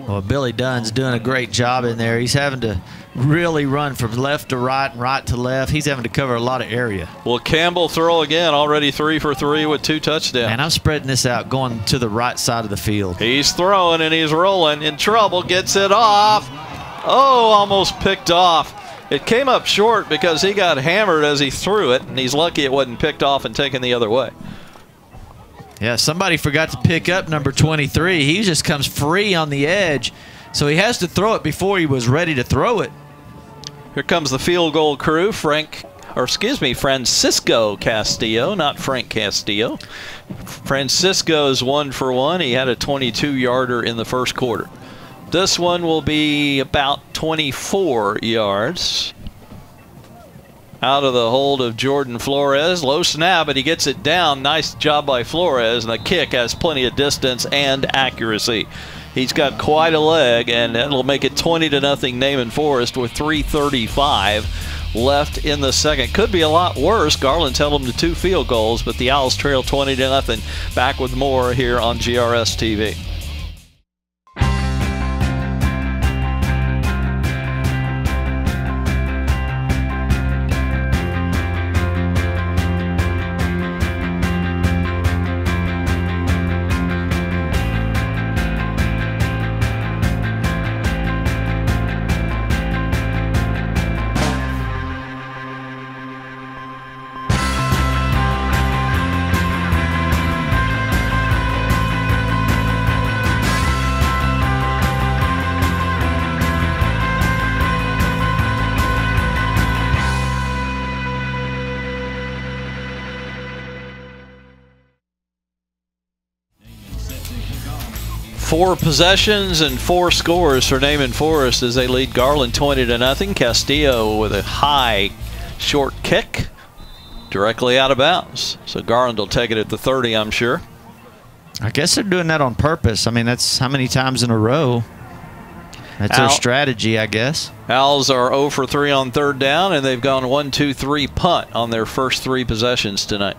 Well, Billy Dunn's doing a great job in there. He's having to really run from left to right and right to left. He's having to cover a lot of area. Will Campbell throw again? Already 3 for 3 with 2 touchdowns. And I'm spreading this out, going to the right side of the field. He's throwing and he's rolling. In trouble, gets it off. Oh, almost picked off. It came up short because he got hammered as he threw it, and he's lucky it wasn't picked off and taken the other way. Yeah, somebody forgot to pick up number 23. He just comes free on the edge, so he has to throw it before he was ready to throw it. Here comes the field goal crew. Francisco Castillo, not Frank Castillo. Francisco's 1 for 1. He had a 22-yarder in the first quarter. This one will be about 24 yards. Out of the hold of Jordan Flores. Low snap, but he gets it down. Nice job by Flores, and the kick has plenty of distance and accuracy. He's got quite a leg, and that'll make it 20-0 Naaman Forest with 3:35 left in the second. Could be a lot worse. Garland's held them to 2 field goals, but the Owls trail 20-0. Back with more here on GRS TV. 4 possessions and 4 scores for Naaman Forest as they lead Garland 20-0. Castillo with a high short kick directly out of bounds. So Garland will take it at the 30, I'm sure. I guess they're doing that on purpose. I mean, that's how many times in a row. That's their strategy, I guess. Owls are 0 for 3 on 3rd down, and they've gone 1-2-3 punt on their first 3 possessions tonight.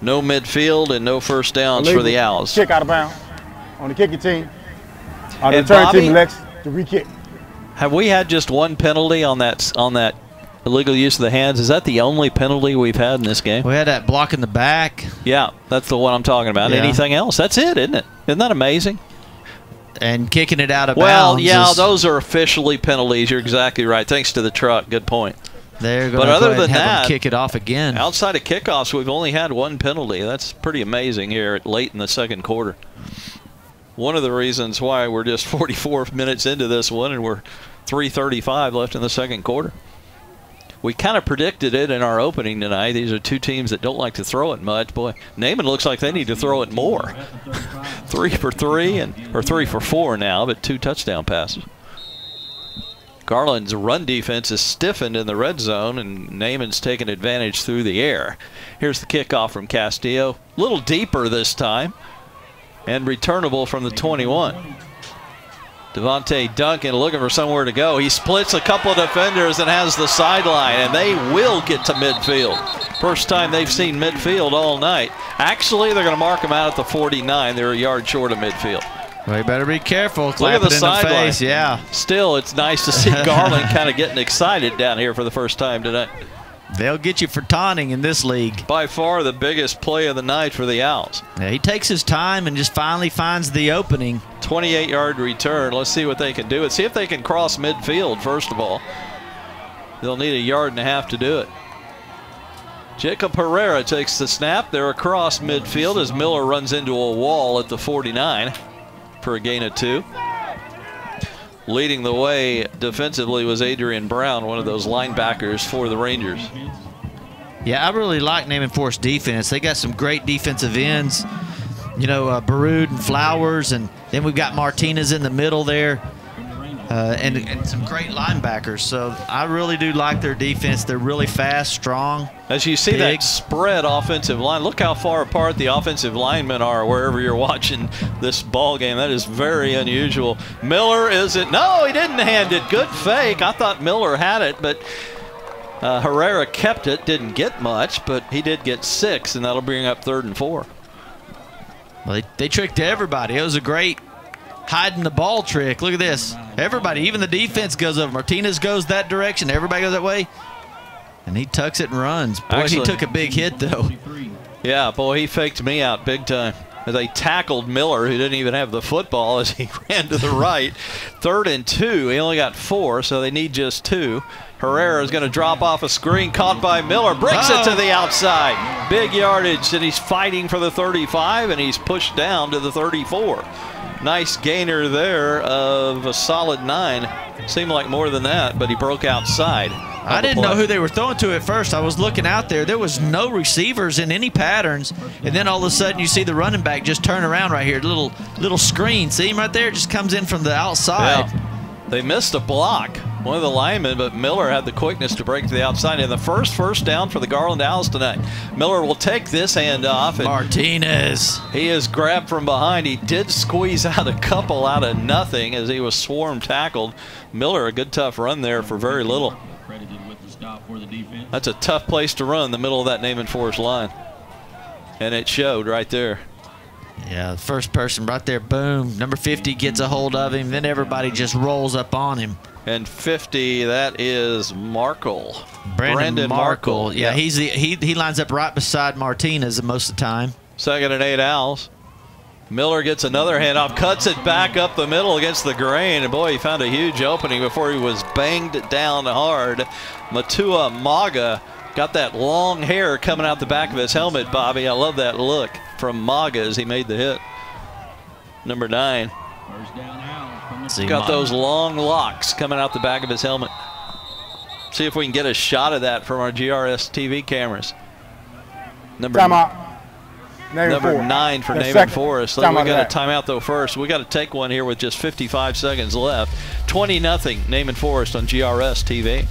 No midfield and no first downs for the Owls. Kick out of bounds on the kicking team. The And return Bobby, team elects to re-kick. Have we had just 1 penalty on that illegal use of the hands? Is that the only penalty we've had in this game? We had that block in the back. Yeah, that's the one I'm talking about. Yeah. Anything else? That's it, isn't it? Isn't that amazing? And kicking it out of Well, bounds. yeah, those are officially penalties. You're exactly right. Thanks to the truck. Good point. They're going to other than have that, them kick it off again. Outside of kickoffs, we've only had 1 penalty. That's pretty amazing here late in the 2nd quarter. One of the reasons why we're just 44 minutes into this one and we're 3:35 left in the 2nd quarter. We kind of predicted it in our opening tonight. These are 2 teams that don't like to throw it much. Boy, Naaman looks like they need to throw it more. 3 for 3, or 3 for 4 now, but 2 touchdown passes. Garland's run defense is stiffened in the red zone, and Naaman's taken advantage through the air. Here's the kickoff from Castillo. A little deeper this time, and returnable from the 21. Devontae Duncan looking for somewhere to go. He splits a couple of defenders and has the sideline, and they will get to midfield. First time they've seen midfield all night. Actually, they're going to mark them out at the 49. They're a yard short of midfield. Well, you better be careful. Look Clap at the it in sideline. face. Yeah. Still, it's nice to see Garland kind of getting excited down here for the first time tonight. They'll get you for taunting in this league. By far the biggest play of the night for the Owls. Yeah, he takes his time and just finally finds the opening. 28-yard return. Let's see what they can do. Let's see if they can cross midfield, first of all. They'll need 1.5 yards to do it. Jacob Herrera takes the snap. They're across midfield as Miller runs into a wall at the 49 for a gain of 2. Leading the way defensively was Adrian Brown, one of those linebackers for the Rangers. Yeah, I really like Naaman Forest defense. They got some great defensive ends. You know, Baroud and Flowers, and then we've got Martinez in the middle there, and some great linebackers. So I really do like their defense. They're really fast, strong. As you see that spread offensive line, look how far apart the offensive linemen are wherever you're watching this ball game. That is very unusual. Miller isn't. No, he didn't hand it. Good fake. I thought Miller had it, but Herrera kept it. Didn't get much, but he did get 6, and that'll bring up 3rd and 4. Well, they tricked everybody. It was a great hiding the ball trick. Look at this. Everybody, even the defense goes over. Martinez goes that direction. Everybody goes that way. And he tucks it and runs. Boy, actually, he took a big hit, though. Yeah, boy, he faked me out big time. They tackled Miller, who didn't even have the football, as he ran to the right. 3rd and 2. He only got 4, so they need just 2. Herrera is going to drop off a screen, caught by Miller, breaks it to the outside. Big yardage, and he's fighting for the 35, and he's pushed down to the 34. Nice gainer there of a solid 9. Seemed like more than that, but he broke outside. I didn't know who they were throwing to at first. I was looking out there. There was no receivers in any patterns. And then all of a sudden you see the running back just turn around right here. Little screen. See him right there? It just comes in from the outside. Yeah. They missed a block, one of the linemen, but Miller had the quickness to break to the outside. And the first down for the Garland Owls tonight. Miller will take this handoff. And Martinez. He is grabbed from behind. He did squeeze out a couple out of nothing as he was swarm tackled. Miller, a good tough run there for very little. That's a tough place to run, the middle of that Naaman Forest line. And it showed right there. Yeah, the first person right there, boom. Number 50 gets a hold of him. Then everybody just rolls up on him. And 50, that is Markle. Brandon Markle. Yeah, he lines up right beside Martinez most of the time. 2nd and 8 Owls. Miller gets another handoff, cuts it back up the middle against the grain, and boy, he found a huge opening before he was banged down hard. Matua Maga got that long hair coming out the back of his helmet, Bobby. I love that look from Maga as he made the hit. Number 9. Got those long locks coming out the back of his helmet. See if we can get a shot of that from our GRS TV cameras. Number 9. Number 9 for Naaman Forest. We got a timeout though first. We got to take one here with just 55 seconds left. 20-0 Naaman Forest on GRS TV.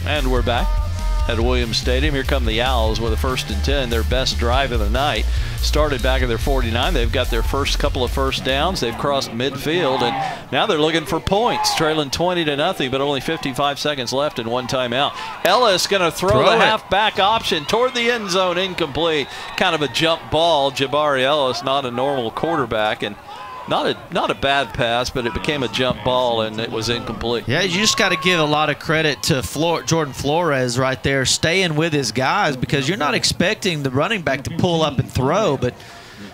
And we're back at Williams Stadium. Here come the Owls with a 1st and 10, their best drive of the night. Started back at their 49. They've got their first couple of first downs. They've crossed midfield, and now they're looking for points, trailing 20-0, but only 55 seconds left and one timeout. Ellis going to throw the halfback option toward the end zone, incomplete. Kind of a jump ball. Jabari Ellis, not a normal quarterback, and not a bad pass, but it became a jump ball and it was incomplete. Yeah, you just got to give a lot of credit to Jordan Flores right there, staying with his guys, because you're not expecting the running back to pull up and throw, but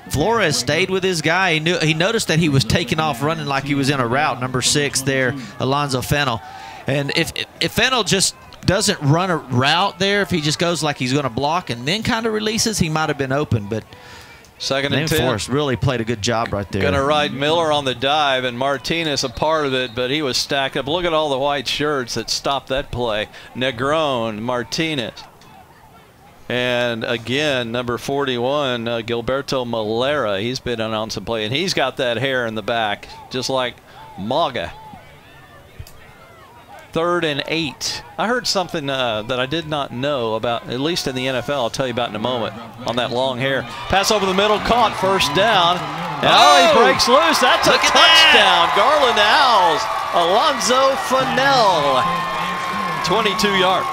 Flores stayed with his guy. He noticed that he was taking off running like he was in a route. Number 6 there, Alonzo Fennell. And if Fennell just doesn't run a route there, if he just goes like he's going to block and then kind of releases, he might have been open, but 2nd and 10. Forest really played a good job right there. Going to ride Miller on the dive, and Martinez a part of it, but he was stacked up. Look at all the white shirts that stopped that play. Negron, Martinez. And again, number 41, Gilberto Malera. He's been on some play, and he's got that hair in the back, just like Maga. 3rd and 8. I heard something that I did not know about, at least in the NFL. I'll tell you about in a moment, on that long hair. Pass over the middle, caught, 1st down. And he breaks loose. That's a touchdown. Garland Owls, Alonzo Fennell, 22 yards.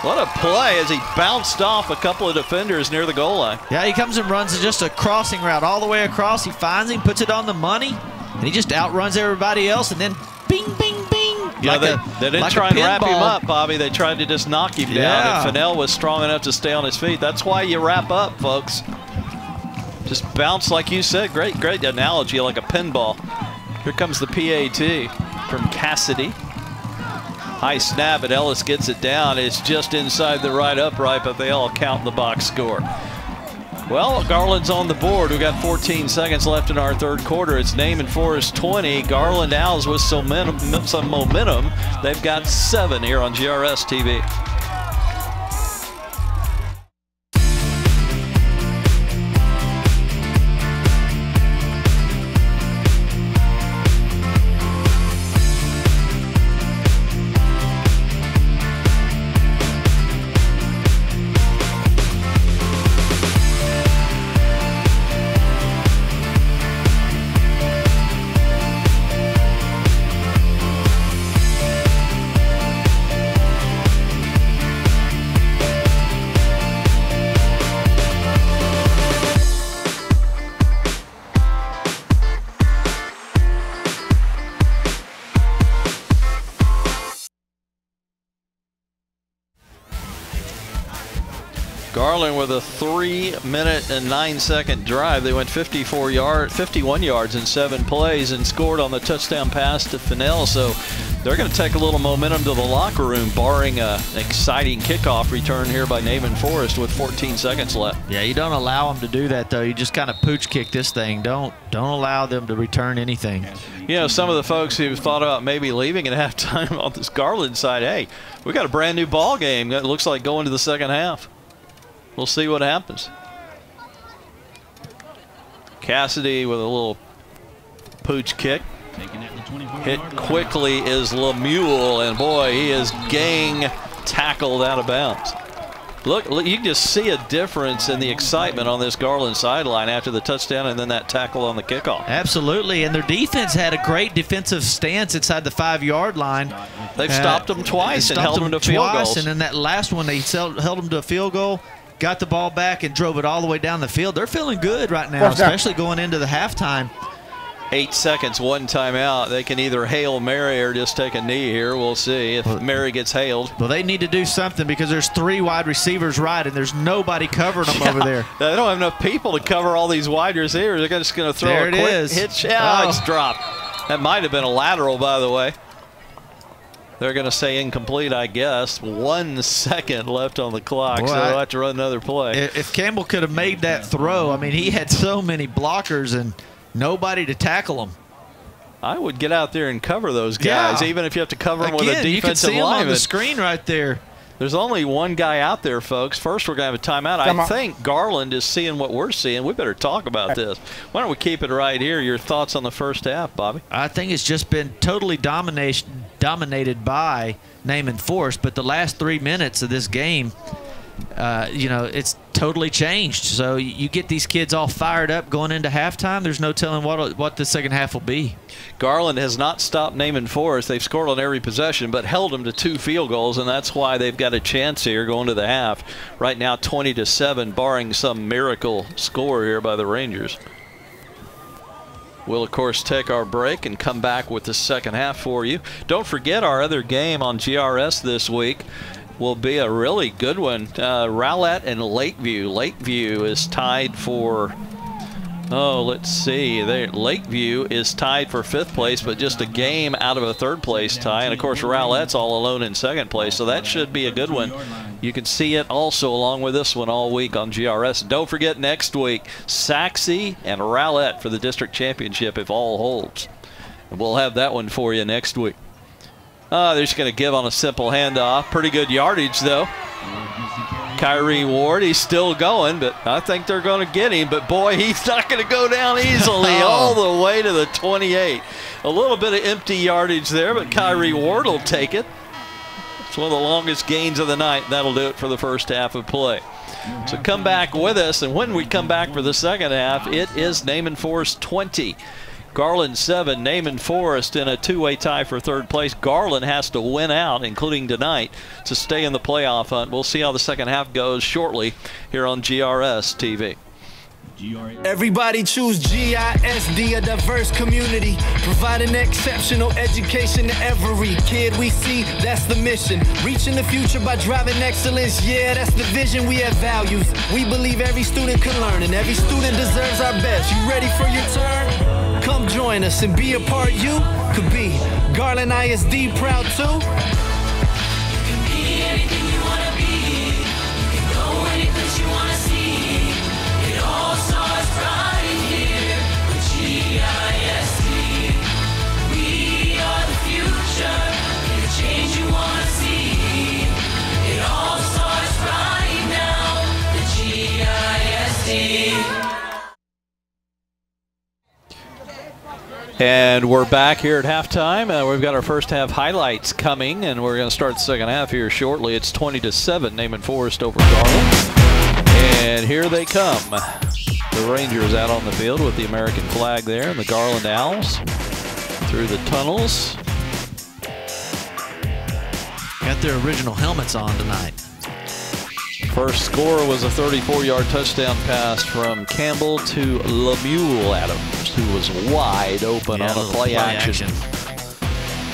What a play as he bounced off a couple of defenders near the goal line. Yeah, he comes and runs just a crossing route all the way across. He finds him, puts it on the money, and he just outruns everybody else, and then bing, bing, bing. Yeah, they didn't try and wrap him up, Bobby. They tried to just knock him down, and Fennell was strong enough to stay on his feet. That's why you wrap up, folks. Just bounce like you said. Great analogy, like a pinball. Here comes the PAT from Cassidy. High snap, but Ellis gets it down. It's just inside the right upright, but they all count the box score. Well, Garland's on the board. We've got 14 seconds left in our 3rd quarter. It's Naaman Forest 20. Garland Owls with some momentum. They've got 7 here on GRS TV. Garland with a 3-minute and 9-second drive. They went 51 yards in 7 plays and scored on the touchdown pass to Fennell. So they're going to take a little momentum to the locker room, barring an exciting kickoff return here by Naaman Forest with 14 seconds left. Yeah, you don't allow them to do that, though. You just kind of pooch kick this thing. Don't allow them to return anything. You know, some of the folks who thought about maybe leaving at halftime on this Garland side, hey, we got a brand new ball game that looks like going to the second half. We'll see what happens. Cassidy with a little pooch kick. Hit quickly is Lemuel, and boy, he is gang tackled out of bounds. Look, you can just see a difference in the excitement on this Garland sideline after the touchdown and then that tackle on the kickoff. Absolutely, and their defense had a great defensive stance inside the 5-yard line. They've stopped them twice and held them to field goals. And then that last one, they held them to a field goal. got the ball back and drove it all the way down the field. They're feeling good right now, First down. especially going into the halftime. 8 seconds, 1 timeout. They can either hail Mary or just take a knee here. We'll see if Mary gets hailed. Well, they need to do something because there's 3 wide receivers right, and there's nobody covering them over there. They don't have enough people to cover all these wide receivers. They're just going to throw There a it quick is. hitch. Oh. It's dropped. That might have been a lateral, by the way. They're going to say incomplete, I guess. 1 second left on the clock, Boy, so they'll have to run another play. If Campbell could have made that throw, I mean, he had so many blockers and nobody to tackle him. I would get out there and cover those guys, Yeah. even if you have to cover them with Again, a you can defensive see him on lineman. the screen right there. There's only one guy out there, folks. First, we're going to have a timeout. I think Garland is seeing what we're seeing. We better talk about this. Why don't we keep it right here? Your thoughts on the first half, Bobby? I think it's just been totally dominated by Naaman Forest, but the last 3 minutes of this game, you know, it's totally changed. So you get these kids all fired up going into halftime. There's no telling what the second half will be. Garland has not stopped Naaman Forest. They've scored on every possession, but held them to 2 field goals, and that's why they've got a chance here going to the half. Right now, 20-7, barring some miracle score here by the Rangers. We'll, of course, take our break and come back with the second half for you. Don't forget our other game on GRS this week will be a really good one. Rowlett and Lakeview. Lakeview is tied for, let's see. Lakeview is tied for 5th place, but just a game out of a 3rd place tie. And, of course, Rowlett's all alone in 2nd place, so that should be a good one. You can see it also along with this one all week on GRS. Don't forget next week, Saxe and Rowlett for the district championship if all holds. And we'll have that one for you next week. They're just going to give on a simple handoff. Pretty good yardage, though. Kyrie Ward, he's still going, but I think they're going to get him. But, boy, he's not going to go down easily all the way to the 28. A little bit of empty yardage there, but Kyrie Ward will take it. It's one of the longest gains of the night. That'll do it for the first half of play. So come back with us, and when we come back for the second half, it is Naaman Forest 20. Garland 7, Naaman Forest in a 2-way tie for 3rd place. Garland has to win out, including tonight, to stay in the playoff hunt. We'll see how the second half goes shortly here on GRS TV. Everybody choose GISD, a diverse community, providing exceptional education to every kid we see. That's the mission, reaching the future by driving excellence. Yeah, that's the vision. We have values. We believe every student can learn, and every student deserves our best. You ready for your turn? Come join us and be a part. You could be Garland ISD proud too. You can be anything you want to be. You can go any place you want to see. It all starts right here with GISD. We are the future. Be the change you want to see. It all starts right now with GISD. And we're back here at halftime. We've got our first half highlights coming, and we're going to start the second half here shortly. It's 20-7, Naaman Forest over Garland. And here they come. The Rangers out on the field with the American flag there, and the Garland Owls through the tunnels. Got their original helmets on tonight. First score was a 34-yard touchdown pass from Campbell to Lemuel Adams, who was wide open on a play action.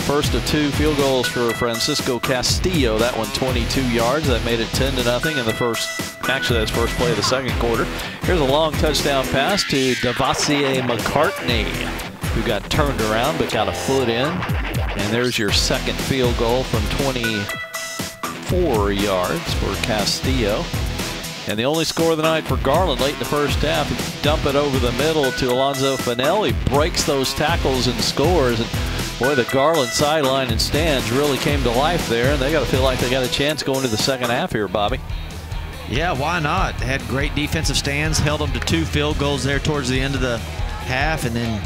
First of 2 field goals for Francisco Castillo. That one 22 yards. That made it 10-0 in the first. Actually, that's first play of the second quarter. Here's a long touchdown pass to Devassie McCartney, who got turned around but got a foot in. And there's your second field goal from 24 yards for Castillo. And the only score of the night for Garland late in the first half, dump it over the middle to Alonzo Fennell. He breaks those tackles and scores. And boy, the Garland sideline and stands really came to life there, and they got to feel like they got a chance going to the second half here, Bobby. Yeah, why not? They had great defensive stands, held them to 2 field goals there towards the end of the half, and then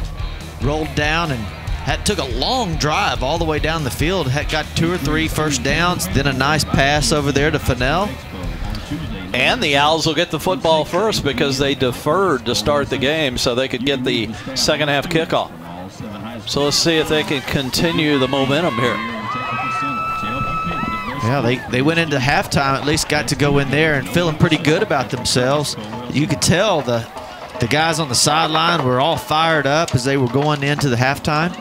rolled down and took a long drive all the way down the field. Got 2 or 3 first downs, then a nice pass over there to Fennell. And the Owls will get the football first because they deferred to start the game so they could get the second half kickoff. So let's see if they can continue the momentum here. Yeah, they went into halftime, at least got to go in there and feeling pretty good about themselves. You could tell the guys on the sideline were all fired up as they were going into the halftime.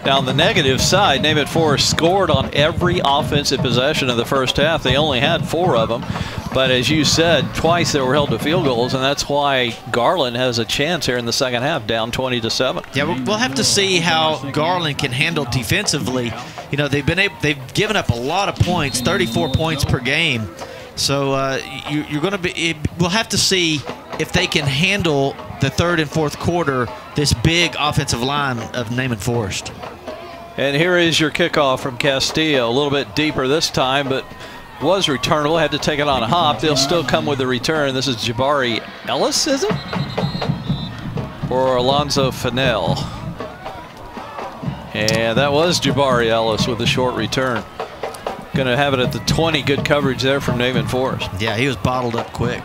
Now, on the negative side, Naaman Forest scored on every offensive possession of the first half. They only had 4 of them. But as you said, twice they were held to field goals, and that's why Garland has a chance here in the second half, down 20-7. Yeah, we'll have to see how Garland can handle defensively. You know, they've given up a lot of points, 34 points per game. So you're going to be. We'll have to see if they can handle the third and fourth quarter, this big offensive line of Naaman Forest. And here is your kickoff from Castillo. A little bit deeper this time, but was returnable. Had to take it on a hop. They'll still come with the return. This is Jabari Ellis, is it? Or Alonzo Fennell. And that was Jabari Ellis with a short return. Going to have it at the 20. Good coverage there from Naaman Forest. Yeah, he was bottled up quick.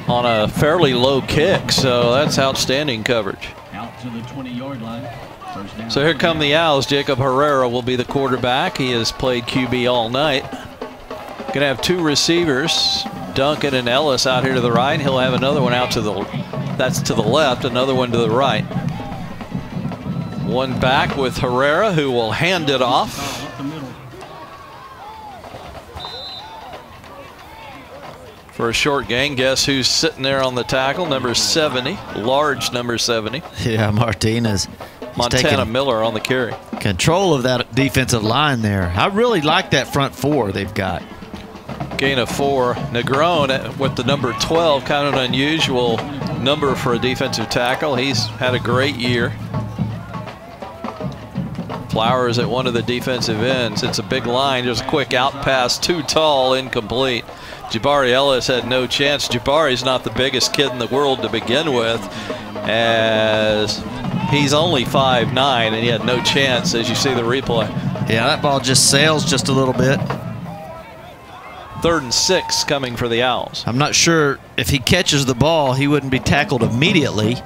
On a fairly low kick, so that's outstanding coverage. Out to the 20-yard line. First down. So here come the Owls. Jacob Herrera will be the quarterback. He has played QB all night. Going to have 2 receivers, Duncan and Ellis out here to the right. He'll have another one out to the left, another one to the right. One back with Herrera, who will hand it off. Up the middle. For a short gain. Guess who's sitting there on the tackle? Number 70, large number 70. Yeah, Martinez. Montana Miller on the carry. Control of that defensive line there. I really like that front 4 they've got. Gain of 4. Negron with the number 12, kind of an unusual number for a defensive tackle. He's had a great year. Flowers at one of the defensive ends. It's a big line. Just a quick out pass, too tall, incomplete. Jabari Ellis had no chance. Jabari's not the biggest kid in the world to begin with, as he's only 5'9", and he had no chance, as you see the replay. Yeah, that ball just sails just a little bit. 3rd and 6 coming for the Owls. I'm not sure if he catches the ball, he wouldn't be tackled immediately.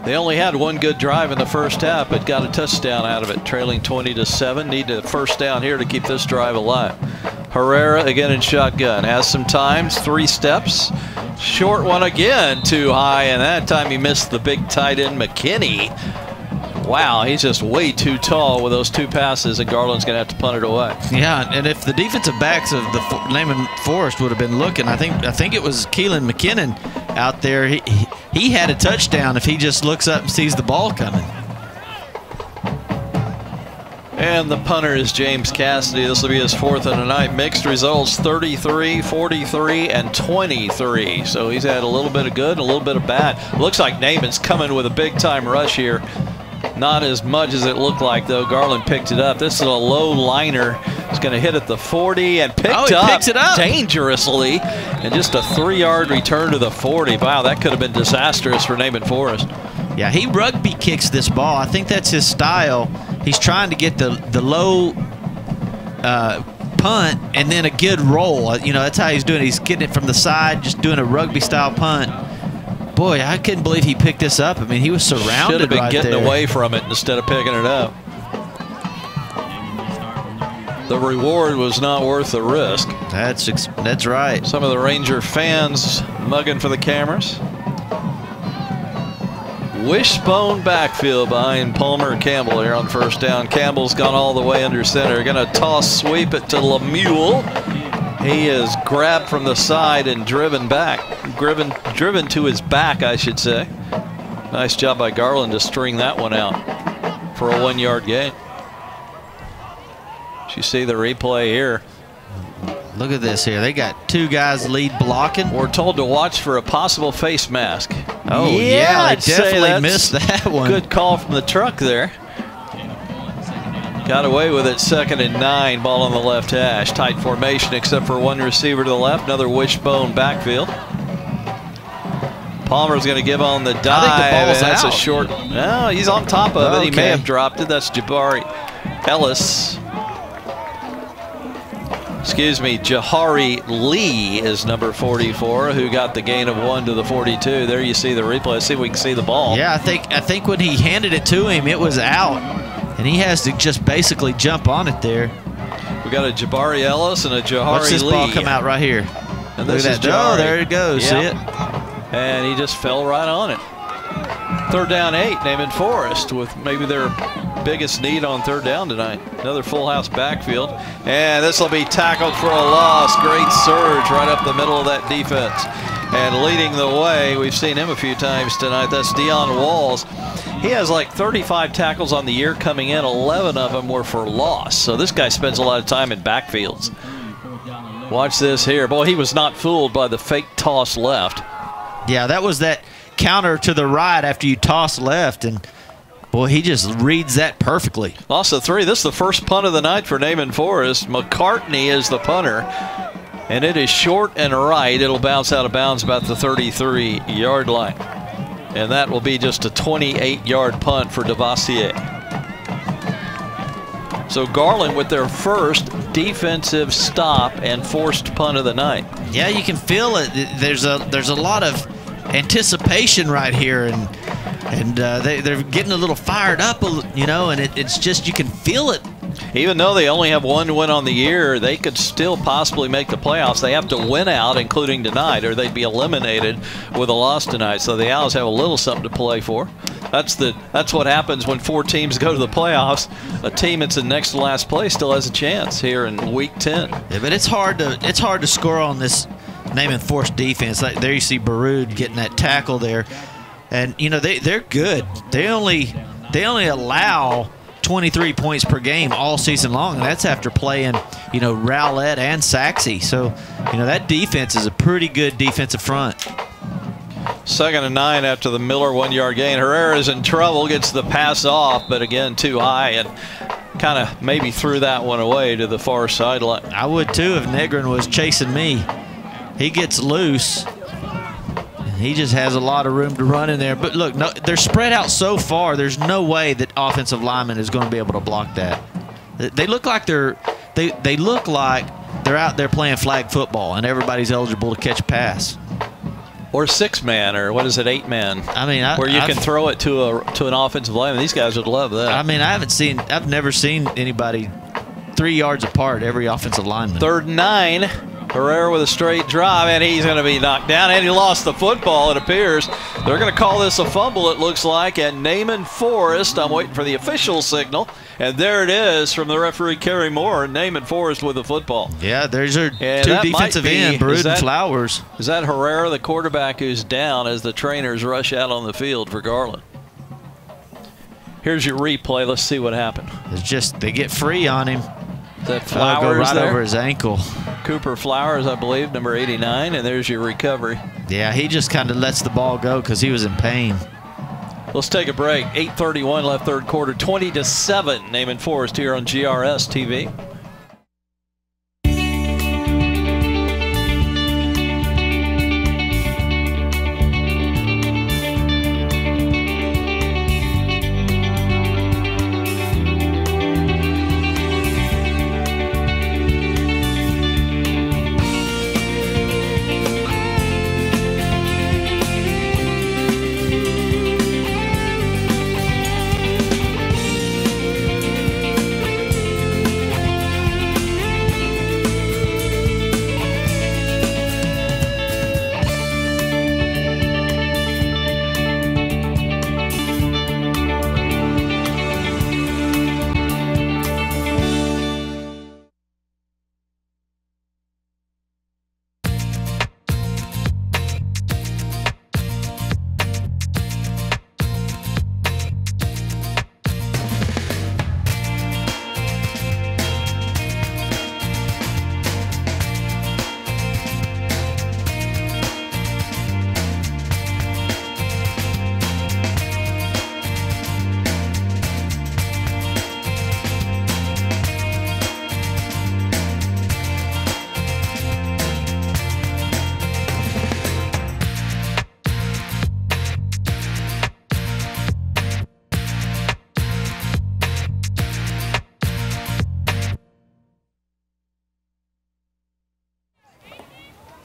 They only had one good drive in the first half, but got a touchdown out of it, trailing 20-7. Need a first down here to keep this drive alive. Herrera again in shotgun. Has some times, 3 steps. Short one again, too high, and that time he missed the big tight end McKinney. Wow, he's just way too tall with those 2 passes, and Garland's going to have to punt it away. Yeah, and if the defensive backs of the Naaman Forest would have been looking, I think it was Keelan McKinnon out there. He had a touchdown if he just looks up and sees the ball coming. And the punter is James Cassidy. This will be his 4th of the night. Mixed results, 33, 43, and 23. So he's had a little bit of good and a little bit of bad. Looks like Naaman's coming with a big-time rush here. Not as much as it looked like, though. Garland picked it up. This is a low liner. He's going to hit at the 40 and picks it up dangerously. And just a 3-yard return to the 40. Wow, that could have been disastrous for Naaman Forest. Yeah, he rugby kicks this ball. I think that's his style. He's trying to get the low punt and then a good roll. You know, that's how he's doing it. He's getting it from the side, just doing a rugby-style punt. Boy, I couldn't believe he picked this up. I mean, he was surrounded. Should have been right getting there. away from it instead of picking it up. The reward was not worth the risk. That's right. Some of the Ranger fans mugging for the cameras. Wishbone backfield behind Palmer Campbell here on first down. Campbell's gone all the way under center. Going to toss sweep it to Lemuel. He is grabbed from the side and driven back. Driven to his back, I should say. Nice job by Garland to string that one out for a 1-yard gain. You see the replay here. Look at this here. They got 2 guys lead blocking. We're told to watch for a possible face mask. Oh, yeah, I'd they say definitely missed that one. Good call from the truck there. Got away with it, 2nd and 9, ball on the left hash. Tight formation except for 1 receiver to the left, another wishbone backfield. Palmer's going to give on the dive. I think the ball's and that's out. a short. No, he's on top of it. He may have dropped it. That's Jabari Ellis. Excuse me, Jahari Lee is number 44, who got the gain of 1 to the 42. There you see the replay. Let's see if we can see the ball. Yeah, I think when he handed it to him, it was out, and he has to just basically jump on it there. We got a Jabari Ellis and a Jahari Watch this Lee. ball come out right here. And Look this at is that. Jahari. Oh, there it goes. See it? And he just fell right on it. 3rd down 8, Naaman Forest with maybe their biggest need on 3rd down tonight. Another full house backfield. And this will be tackled for a loss. Great surge right up the middle of that defense. And leading the way, we've seen him a few times tonight, that's Dion Walls. He has like 35 tackles on the year coming in. 11 of them were for loss. So this guy spends a lot of time in backfields. Watch this here. Boy, he was not fooled by the fake toss left. Yeah, that was that counter to the right after you toss left, and boy, he just reads that perfectly. Loss of 3. This is the first punt of the night for Naaman Forest. McCartney is the punter, and it is short and right. It'll bounce out of bounds about the 33-yard line, and that will be just a 28-yard punt for Devassier. So Garland with their first defensive stop and forced punt of the night. Yeah, you can feel it. There's a lot of anticipation right here, and they're getting a little fired up, you know, and it's just, you can feel it. Even though they only have 1 win on the year, they could still possibly make the playoffs. They have to win out, including tonight, or they'd be eliminated with a loss tonight. So the Owls have a little something to play for. That's what happens when 4 teams go to the playoffs. A team that's in next to last place still has a chance here in Week 10. Yeah, but it's hard to score on this Naaman Forest defense. Like there you see Baroud getting that tackle there, and you know they're good. They only allow 23 points per game all season long, and that's after playing, you know, Rowlett and Saxey. So, you know, that defense is a pretty good defensive front. 2nd and 9 after the Miller 1-yard gain. Herrera's in trouble, gets the pass off, but again too high, and kind of maybe threw that one away to the far sideline. I would too if Negrin was chasing me. He gets loose. He just has a lot of room to run in there. But look, no, they're spread out so far, there's no way that offensive lineman is going to be able to block that. They look like they look like they're out there playing flag football and everybody's eligible to catch a pass. Or 6-man, or what is it, 8-man? I mean, where you can throw it to an offensive lineman. These guys would love that. I mean, I've never seen anybody 3 yards apart, every offensive lineman. 3rd and 9. Herrera with a straight drive, and he's going to be knocked down, and he lost the football, it appears. They're going to call this a fumble, it looks like, and Naaman Forest, I'm waiting for the official signal, and there it is from the referee, Kerry Moore, and Naaman Forest with the football. Yeah, there's our 2 defensive end, Baroud and Flowers. Is that Herrera, the quarterback, who's down as the trainers rush out on the field for Garland? Here's your replay. Let's see what happened. It's just, they get free on him. That Flowers go right there? over his ankle. Cooper Flowers, I believe, number 89, and there's your recovery. Yeah, he just kind of lets the ball go because he was in pain. Let's take a break. 8:31 left, 3rd quarter, 20-7. Naaman Forest here on GRS TV.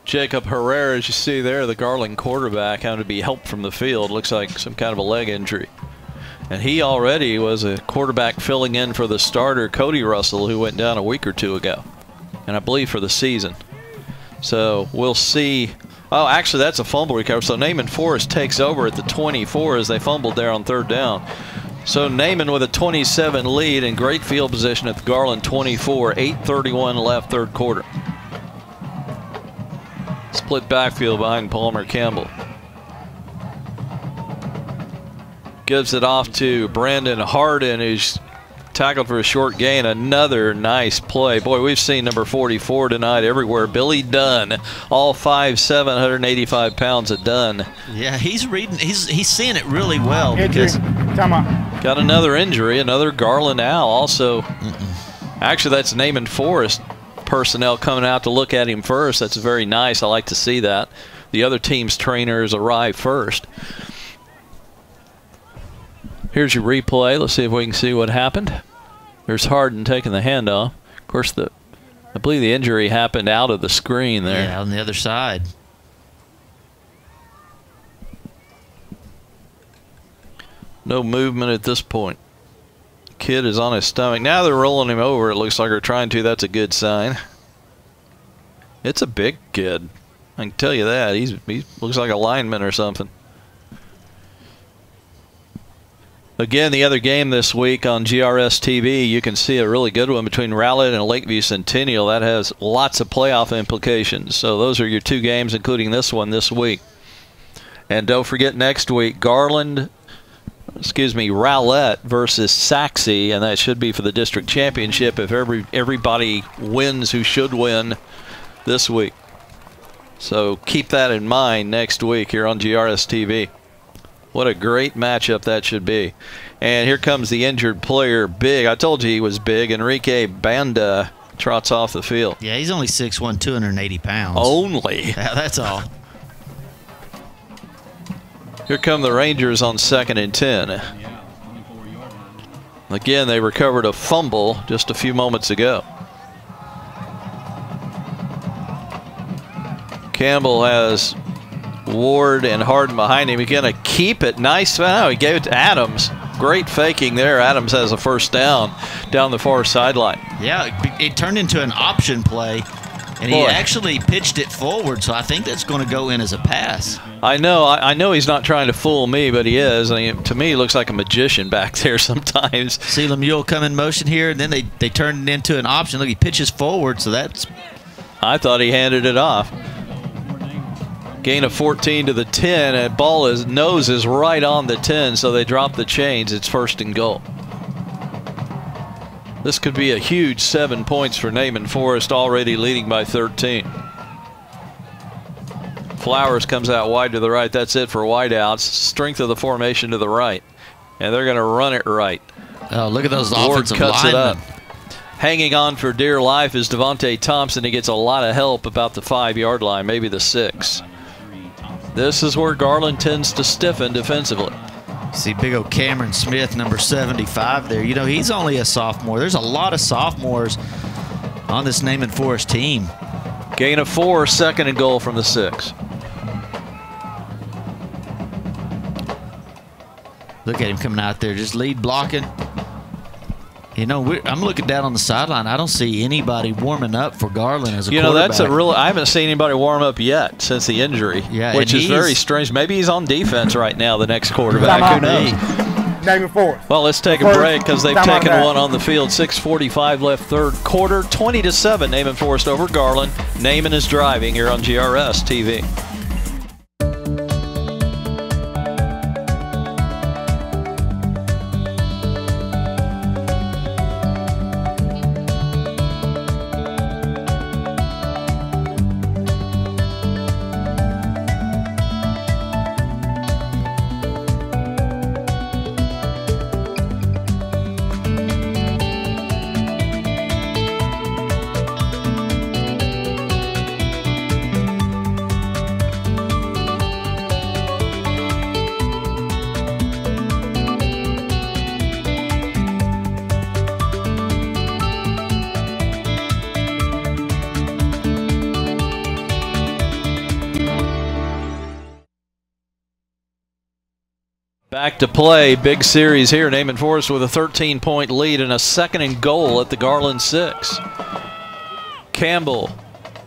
Jacob Herrera, as you see there, the Garland quarterback, having to be helped from the field. Looks like some kind of a leg injury. And he already was a quarterback filling in for the starter, Cody Russell, who went down a week or two ago. And I believe for the season. So we'll see. Oh, actually, that's a fumble recovery. So Naaman Forest takes over at the 24 as they fumbled there on 3rd down. So Naaman with a 27 lead and great field position at the Garland 24. 8:31 left, 3rd quarter. Split backfield behind Palmer Campbell. Gives it off to Brandon Harden, who's tackled for a short gain. Another nice play. Boy, we've seen number 44 tonight everywhere. Billy Dunn, all 5'7", 185 pounds of Dunn. Yeah, he's reading. He's seeing it really well. Injury. Because Time out. Got another injury, another Garland Owl. Also, actually, that's Naaman Forest personnel coming out to look at him first. That's very nice. I like to see that. The other team's trainers arrive first. Here's your replay. Let's see if we can see what happened. There's Harden taking the handoff. Of course, I believe the injury happened out of the screen there. Yeah, on the other side. No movement at this point. Kid is on his stomach. Now they're rolling him over. It looks like they're trying to. That's a good sign. It's a big kid. I can tell you that. He looks like a lineman or something. Again, the other game this week on GRS TV, you can see a really good one between Rowlett and Lakeview Centennial. That has lots of playoff implications. So those are your 2 games, including this one this week. And don't forget next week, Rowlett versus Saxe, and that should be for the district championship if everybody wins who should win this week. So keep that in mind next week here on GRS TV. What a great matchup that should be. And here comes the injured player, big. I told you he was big. Enrique Banda trots off the field. Yeah, he's only 6'1", 280 pounds. Only. Yeah, that's all. Here come the Rangers on 2nd and 10. Again, they recovered a fumble just a few moments ago. Campbell has Ward and Harden behind him. He's going to keep it. Nice. Oh, he gave it to Adams. Great faking there. Adams has a first down the far sideline. Yeah, it turned into an option play, and he actually pitched it forward, so I think that's going to go in as a pass. I know he's not trying to fool me, but he is. I mean, to me, he looks like a magician back there sometimes. See Lemuel come in motion here, and then they turned it into an option. Look, he pitches forward, so that's... I thought he handed it off. Gain of 14 to the 10, and nose is right on the 10, so they drop the chains. It's 1st and goal. This could be a huge 7 points for Naaman Forest, already leading by 13. Flowers comes out wide to the right. That's it for wideouts. Strength of the formation to the right, and they're going to run it right. Oh, look at those Ward offensive cuts linemen. it up. Hanging on for dear life is Devontae Thompson. He gets a lot of help about the 5-yard line, maybe the 6. This is where Garland tends to stiffen defensively. See big old Cameron Smith, number 75 there. You know, he's only a sophomore. There's a lot of sophomores on this Naaman Forest team. Gain of 4, 2nd and goal from the 6. Look at him coming out there, just lead blocking. You know, I'm looking down on the sideline. I don't see anybody warming up for Garland as a quarterback. You know, that's a real. I haven't seen anybody warm up yet since the injury, which is very strange. Maybe he's on defense right now, the next quarterback. Who knows? Naaman Forest. Well, let's take a break because they've taken one on the field. 6:45 left, 3rd quarter. 20-7, Naaman Forest over Garland. Naaman is driving here on GRS TV. Back to play. Big series here. Naaman Forest with a 13-point lead and a 2nd and goal at the Garland 6. Campbell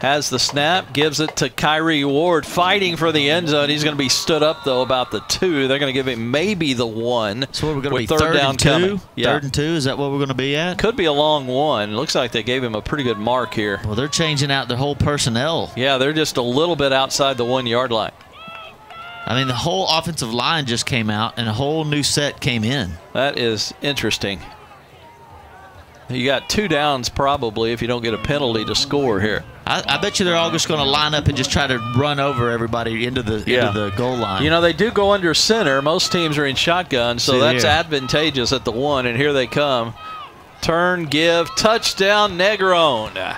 has the snap, gives it to Kyrie Ward, fighting for the end zone. He's going to be stood up, though, about the 2. They're going to give him maybe the 1. So we're going to be third down coming. Yeah. 3rd and 2? Is that what we're going to be at? Could be a long 1. Looks like they gave him a pretty good mark here. Well, they're changing out their whole personnel. Yeah, they're just a little bit outside the 1-yard line. I mean, the whole offensive line just came out, and a whole new set came in. That is interesting. You got 2 downs probably if you don't get a penalty to score here. I bet you they're all just going to line up and just try to run over everybody into the goal line. You know, they do go under center. Most teams are in shotgun, so that's advantageous at the 1, and here they come. Turn, give, touchdown, Negron.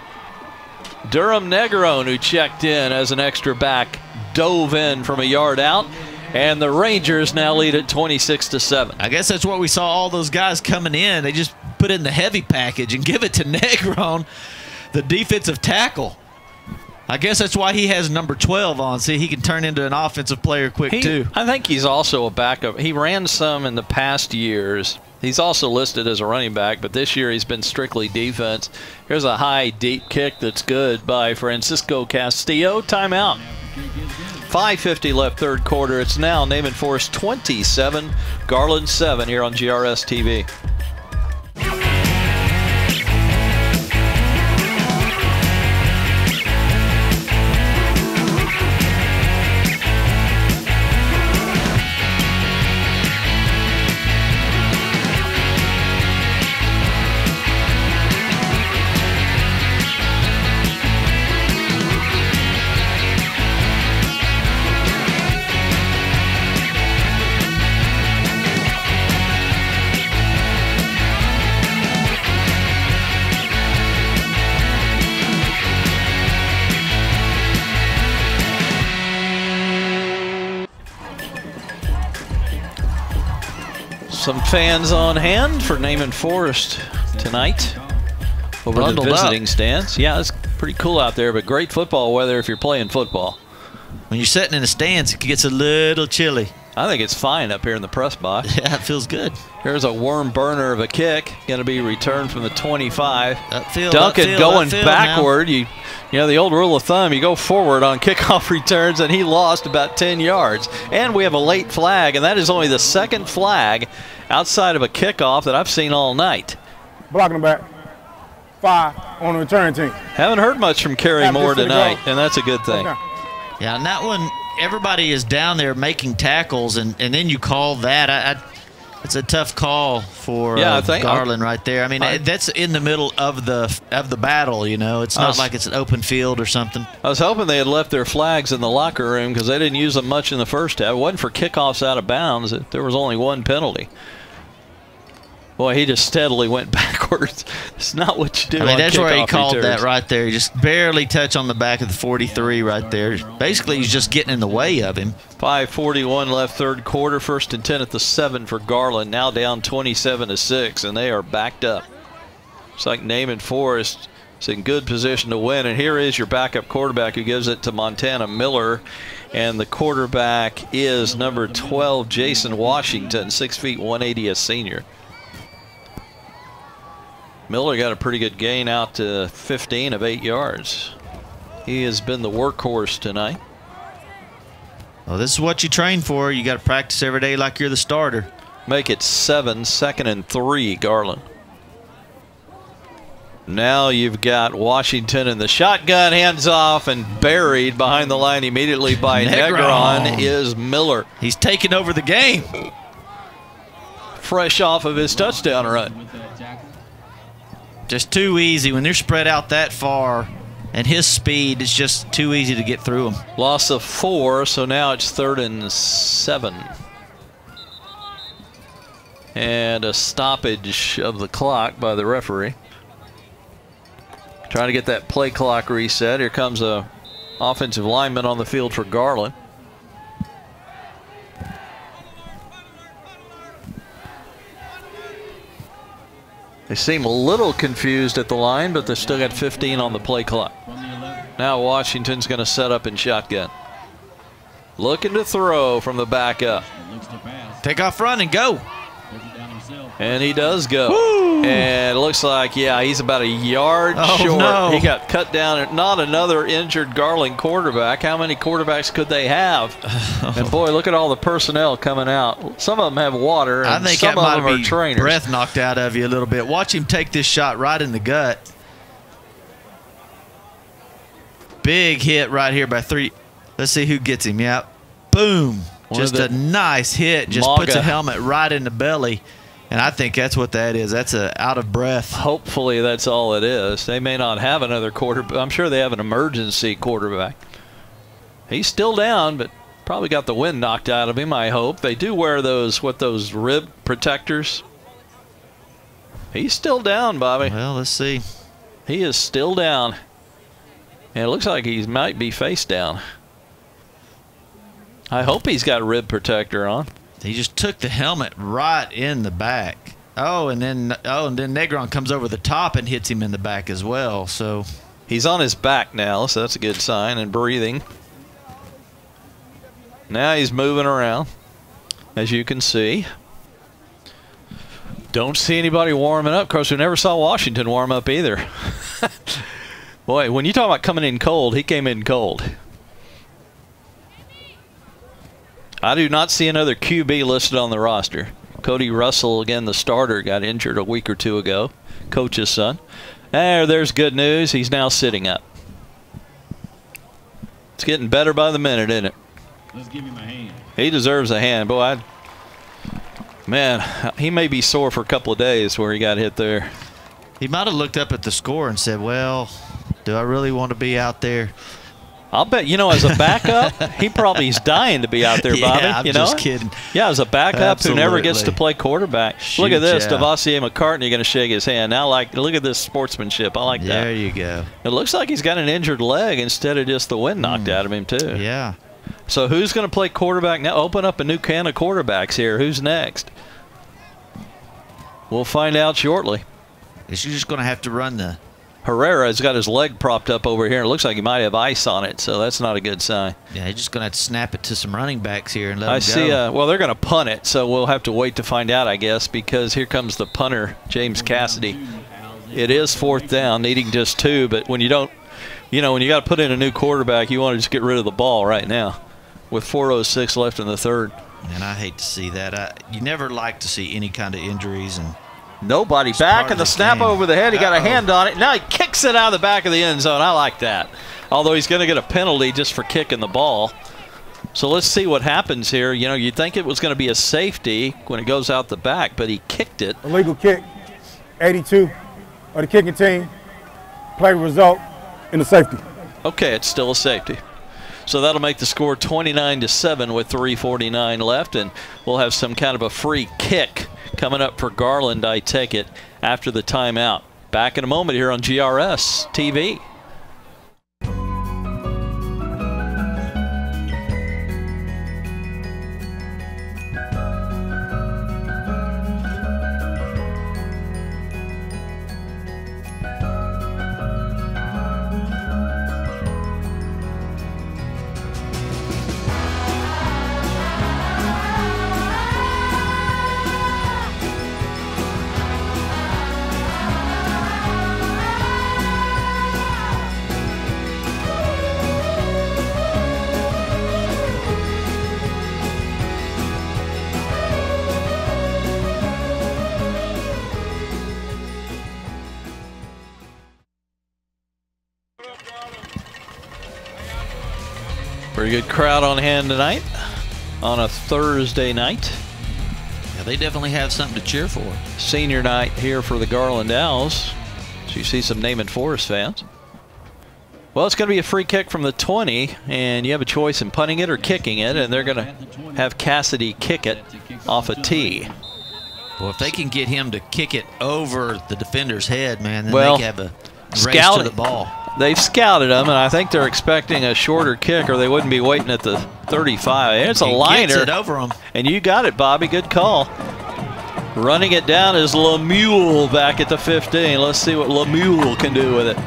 Durham Negron, who checked in as an extra back, dove in from a yard out, and the Rangers now lead at 26-7. I guess that's what we saw all those guys coming in. They just put in the heavy package and give it to Negron, the defensive tackle. I guess that's why he has number 12 on. See, he can turn into an offensive player quick, too. I think he's also a backup. He ran some in the past years. He's also listed as a running back, but this year he's been strictly defense. Here's a high, deep kick that's good by Francisco Castillo. Timeout. 5:50 left, 3rd quarter. It's now Naaman Forest 27, Garland 7 here on GRS TV. Some fans on hand for Naaman Forest tonight over the visiting stands. Yeah, it's pretty cool out there, but great football weather if you're playing football. When you're sitting in the stands, it gets a little chilly. I think it's fine up here in the press box. Yeah, it feels good. Here's a worm burner of a kick, going to be returned from the 25. Upfield, Duncan going backward. You know, the old rule of thumb, you go forward on kickoff returns, and he lost about 10 yards. And we have a late flag, and that is only the 2nd flag outside of a kickoff that I've seen all night. Blocking the back. 5 on the return team. Haven't heard much from Kerry Moore tonight, and that's a good thing. Yeah, and that one, everybody is down there making tackles, and then you call that. It's a tough call for Garland right there. I mean, that's in the middle of the battle, you know. It's not like it's an open field or something. I was hoping they had left their flags in the locker room because they didn't use them much in the first half. It wasn't for kickoffs out of bounds. There was only 1 penalty. Boy, he just steadily went backwards. It's not what you do. I mean, that's where he called returns. that right there. He just barely touched on the back of the 43 right there. Basically, he's just getting in the way of him. 5:41 left, 3rd quarter. 1st and 10 at the 7 for Garland. Now down 27-6, and they are backed up. It's like Naaman Forest is in good position to win. And here is your backup quarterback who gives it to Montana Miller. And the quarterback is number 12, Jason Washington, 6 feet 180, a senior. Miller got a pretty good gain out to 15 of 8 yards. He has been the workhorse tonight. Well, this is what you train for. You got to practice every day like you're the starter. Make it 7, 2nd and 3, Garland. Now you've got Washington in the shotgun, hands off, and buried behind the line immediately by Negron is Miller. He's taking over the game. Fresh off of his touchdown run. Just too easy when they're spread out that far, and his speed is just too easy to get through them. Loss of 4, so now it's 3rd and 7. And a stoppage of the clock by the referee. Trying to get that play clock reset. Here comes a offensive lineman on the field for Garland. They seem a little confused at the line, but they still got 15 on the play clock. Now Washington's going to set up in shotgun. Looking to throw from the back up. Looks to pass. Take off running, go. And he does go. Woo! And it looks like, yeah, he's about a yard short. No. He got cut down. Not another injured Garland quarterback. How many quarterbacks could they have? And boy, look at all the personnel coming out. Some of them have water, and I think some that of them might are be trainers. breath knocked out of you a little bit. Watch him take this shot right in the gut. Big hit right here by 3. Let's see who gets him. Yep. Boom. Just a nice hit. Just puts a helmet right in the belly. And I think that's what that is. That's a out of breath. Hopefully that's all it is. They may not have another quarterback. I'm sure they have an emergency quarterback. He's still down, but probably got the wind knocked out of him, I hope. They do wear those rib protectors. He's still down, Bobby. Well, let's see. He is still down. And it looks like he might be face down. I hope he's got a rib protector on. He just took the helmet right in the back. And then Negron comes over the top and hits him in the back as well. So he's on his back now, so that's a good sign, and breathing. Now he's moving around, as you can see. Don't see anybody warming up. Of course, we never saw Washington warm up either. Boy, when you talk about coming in cold, he came in cold. I do not see another QB listed on the roster. Cody Russell, again, the starter, got injured a week or two ago. Coach's son. There's good news. He's now sitting up. It's getting better by the minute, isn't it? Let's give him a hand. He deserves a hand. Boy, man, he may be sore for a couple of days where he got hit there. He might have looked up at the score and said, well, do I really want to be out there? I'll bet, as a backup, he probably is dying to be out there, Bobby. Yeah, I'm just kidding. Yeah, as a backup who never gets to play quarterback. Look at this, Devontae McCartney going to shake his hand. Now, look at this sportsmanship. I like that. There you go. It looks like he's got an injured leg instead of just the wind knocked out of him, too. Yeah. So who's going to play quarterback now? Open up a new can of quarterbacks here. Who's next? We'll find out shortly. Is you just going to have to run the... Herrera's got his leg propped up over here. It looks like he might have ice on it, so that's not a good sign. Yeah, he's just going to have to snap it to some running backs here and let them go. I see. Well, they're going to punt it, so we'll have to wait to find out, I guess, because here comes the punter, James Cassidy. It is 4th down, needing just 2, but when you don't, when you got to put in a new quarterback, you want to just get rid of the ball right now with 4:06 left in the 3rd. And I hate to see that. You never like to see any kind of injuries and. Nobody back, and the snap over the head. He got a hand on it. Now he kicks it out of the back of the end zone. I like that. Although he's going to get a penalty just for kicking the ball. So let's see what happens here. You'd think it was going to be a safety when it goes out the back, but he kicked it. Illegal kick, 82 of the kicking team. Play result in the safety. Okay, it's still a safety. So that'll make the score 29-7 with 3:49 left, and we'll have some kind of a free kick coming up for Garland, I take it, after the timeout. Back in a moment here on GRS TV. Pretty good crowd on hand tonight on a Thursday night. Yeah, they definitely have something to cheer for. Senior night here for the Garland Owls. So you see some Naaman Forest fans. Well, it's going to be a free kick from the 20, and you have a choice in punting it or kicking it, and they're going to have Cassidy kick it off a tee. Well, if they can get him to kick it over the defender's head, man, then they have a race to the ball. They've scouted him, and I think they're expecting a shorter kick, or they wouldn't be waiting at the 35. It's a liner. Gets it over him. And you got it, Bobby. Good call. Running it down is Lemuel back at the 15. Let's see what Lemuel can do with it.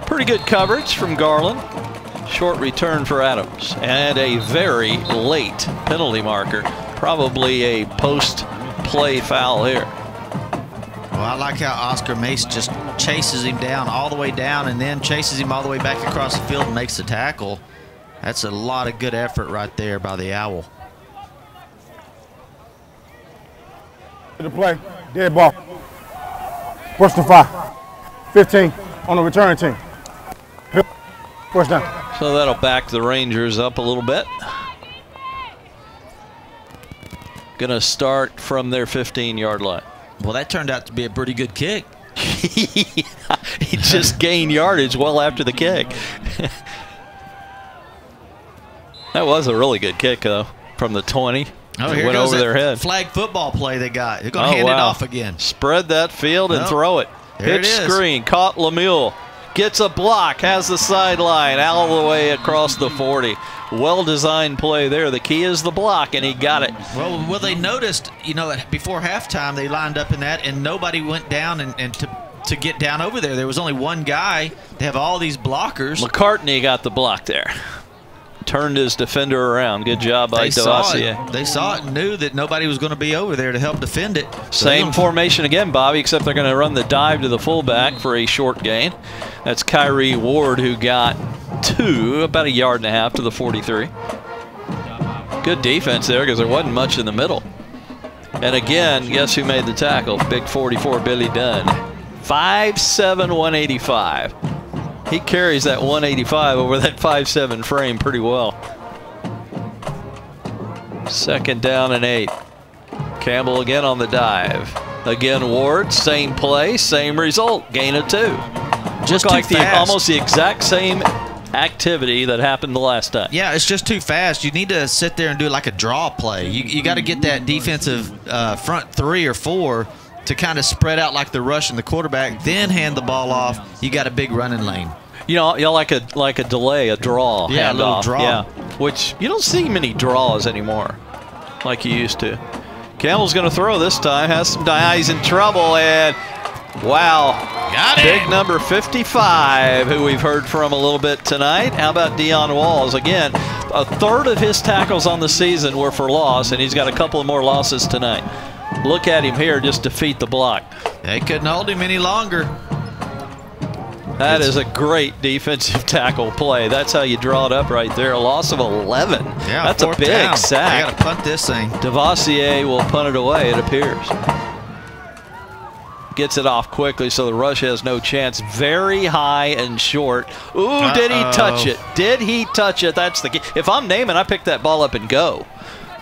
Pretty good coverage from Garland. Short return for Adams. And a very late penalty marker. Probably a post-play foul here. Well, I like how Oscar Mace just chases him down all the way down and then chases him all the way back across the field and makes the tackle. That's a lot of good effort right there by the Owl. The play, dead ball. First and 5. 15 on the return team. First down. So that'll back the Rangers up a little bit. Gonna start from their 15-yard line. Well, that turned out to be a pretty good kick. He just gained yardage well after the kick. That was a really good kick, though, from the 20. Oh, it here went goes over their that head. flag football play they got. They're going to hand it off again. Spread that field and throw it. There Hitch it is. screen, caught Lemuel. Gets a block, has the sideline, all the way across the 40. Well-designed play there. The key is the block, and he got it. Well, they noticed, you know, before halftime they lined up in that, and nobody went down and to get down over there. There was only one guy. They have all these blockers. McCartney got the block there. Turned his defender around. Good job by Devassier. They saw it and knew that nobody was going to be over there to help defend it. Same formation again, Bobby, except they're going to run the dive to the fullback for a short gain. That's Kyrie Ward, who got 2, about 1.5 yards to the 43. Good defense there because there wasn't much in the middle. And again, guess who made the tackle? Big 44, Billy Dunn. 5'7", 185. He carries that 185 over that 5'7" frame pretty well. Second down and 8. Campbell again on the dive. Again, Ward, same play, same result. Gain of 2. Just like almost the exact same activity that happened the last time. Yeah, it's just too fast. You need to sit there and do like a draw play. You got to get that defensive front 3 or 4 to kind of spread out like the rush and the quarterback, then hand the ball off. You got a big running lane. You know, like a delay, a draw. Yeah, a little draw. Yeah, which you don't see many draws anymore like you used to. Campbell's going to throw this time. Has some guys in trouble, and wow. Got it. Big number 55, who we've heard from a little bit tonight. How about Deion Walls? Again, 1/3 of his tackles on the season were for loss, and he's got a couple of more losses tonight. Look at him here, just defeat the block. They couldn't hold him any longer. That is a great defensive tackle play. That's how you draw it up right there. A loss of 11. Yeah, that's a big down. sack. They got to punt this thing. Devassier will punt it away, it appears. Gets it off quickly, so the rush has no chance. Very high and short. Ooh, did he touch it? Did he touch it? That's the key. If I'm Naaman, I pick that ball up and go.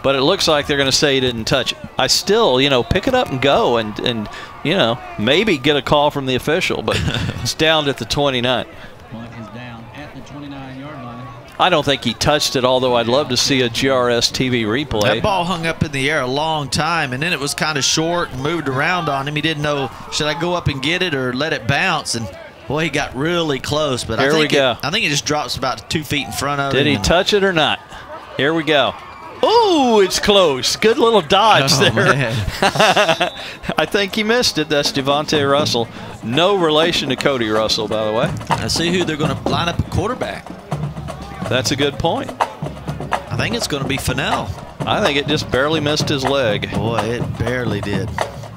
But it looks like they're going to say he didn't touch it. I still, you know, pick it up and go and you know, maybe get a call from the official, but it's down at the 29. Punt is down at the 29-yard line. I don't think he touched it, although I'd love to see a GRS TV replay. That ball hung up in the air a long time, and then it was kind of short and moved around on him. He didn't know, should I go up and get it or let it bounce? And boy, he got really close. But Here we go. I think it just drops about 2 feet in front of him. Did he touch it or not? Here we go. Ooh, it's close. Good little dodge there. I think he missed it. That's Devontae Russell. No relation to Cody Russell, by the way. I see who they're going to line up at quarterback. That's a good point. I think it's going to be Fennell. I think it just barely missed his leg. Boy, it barely did.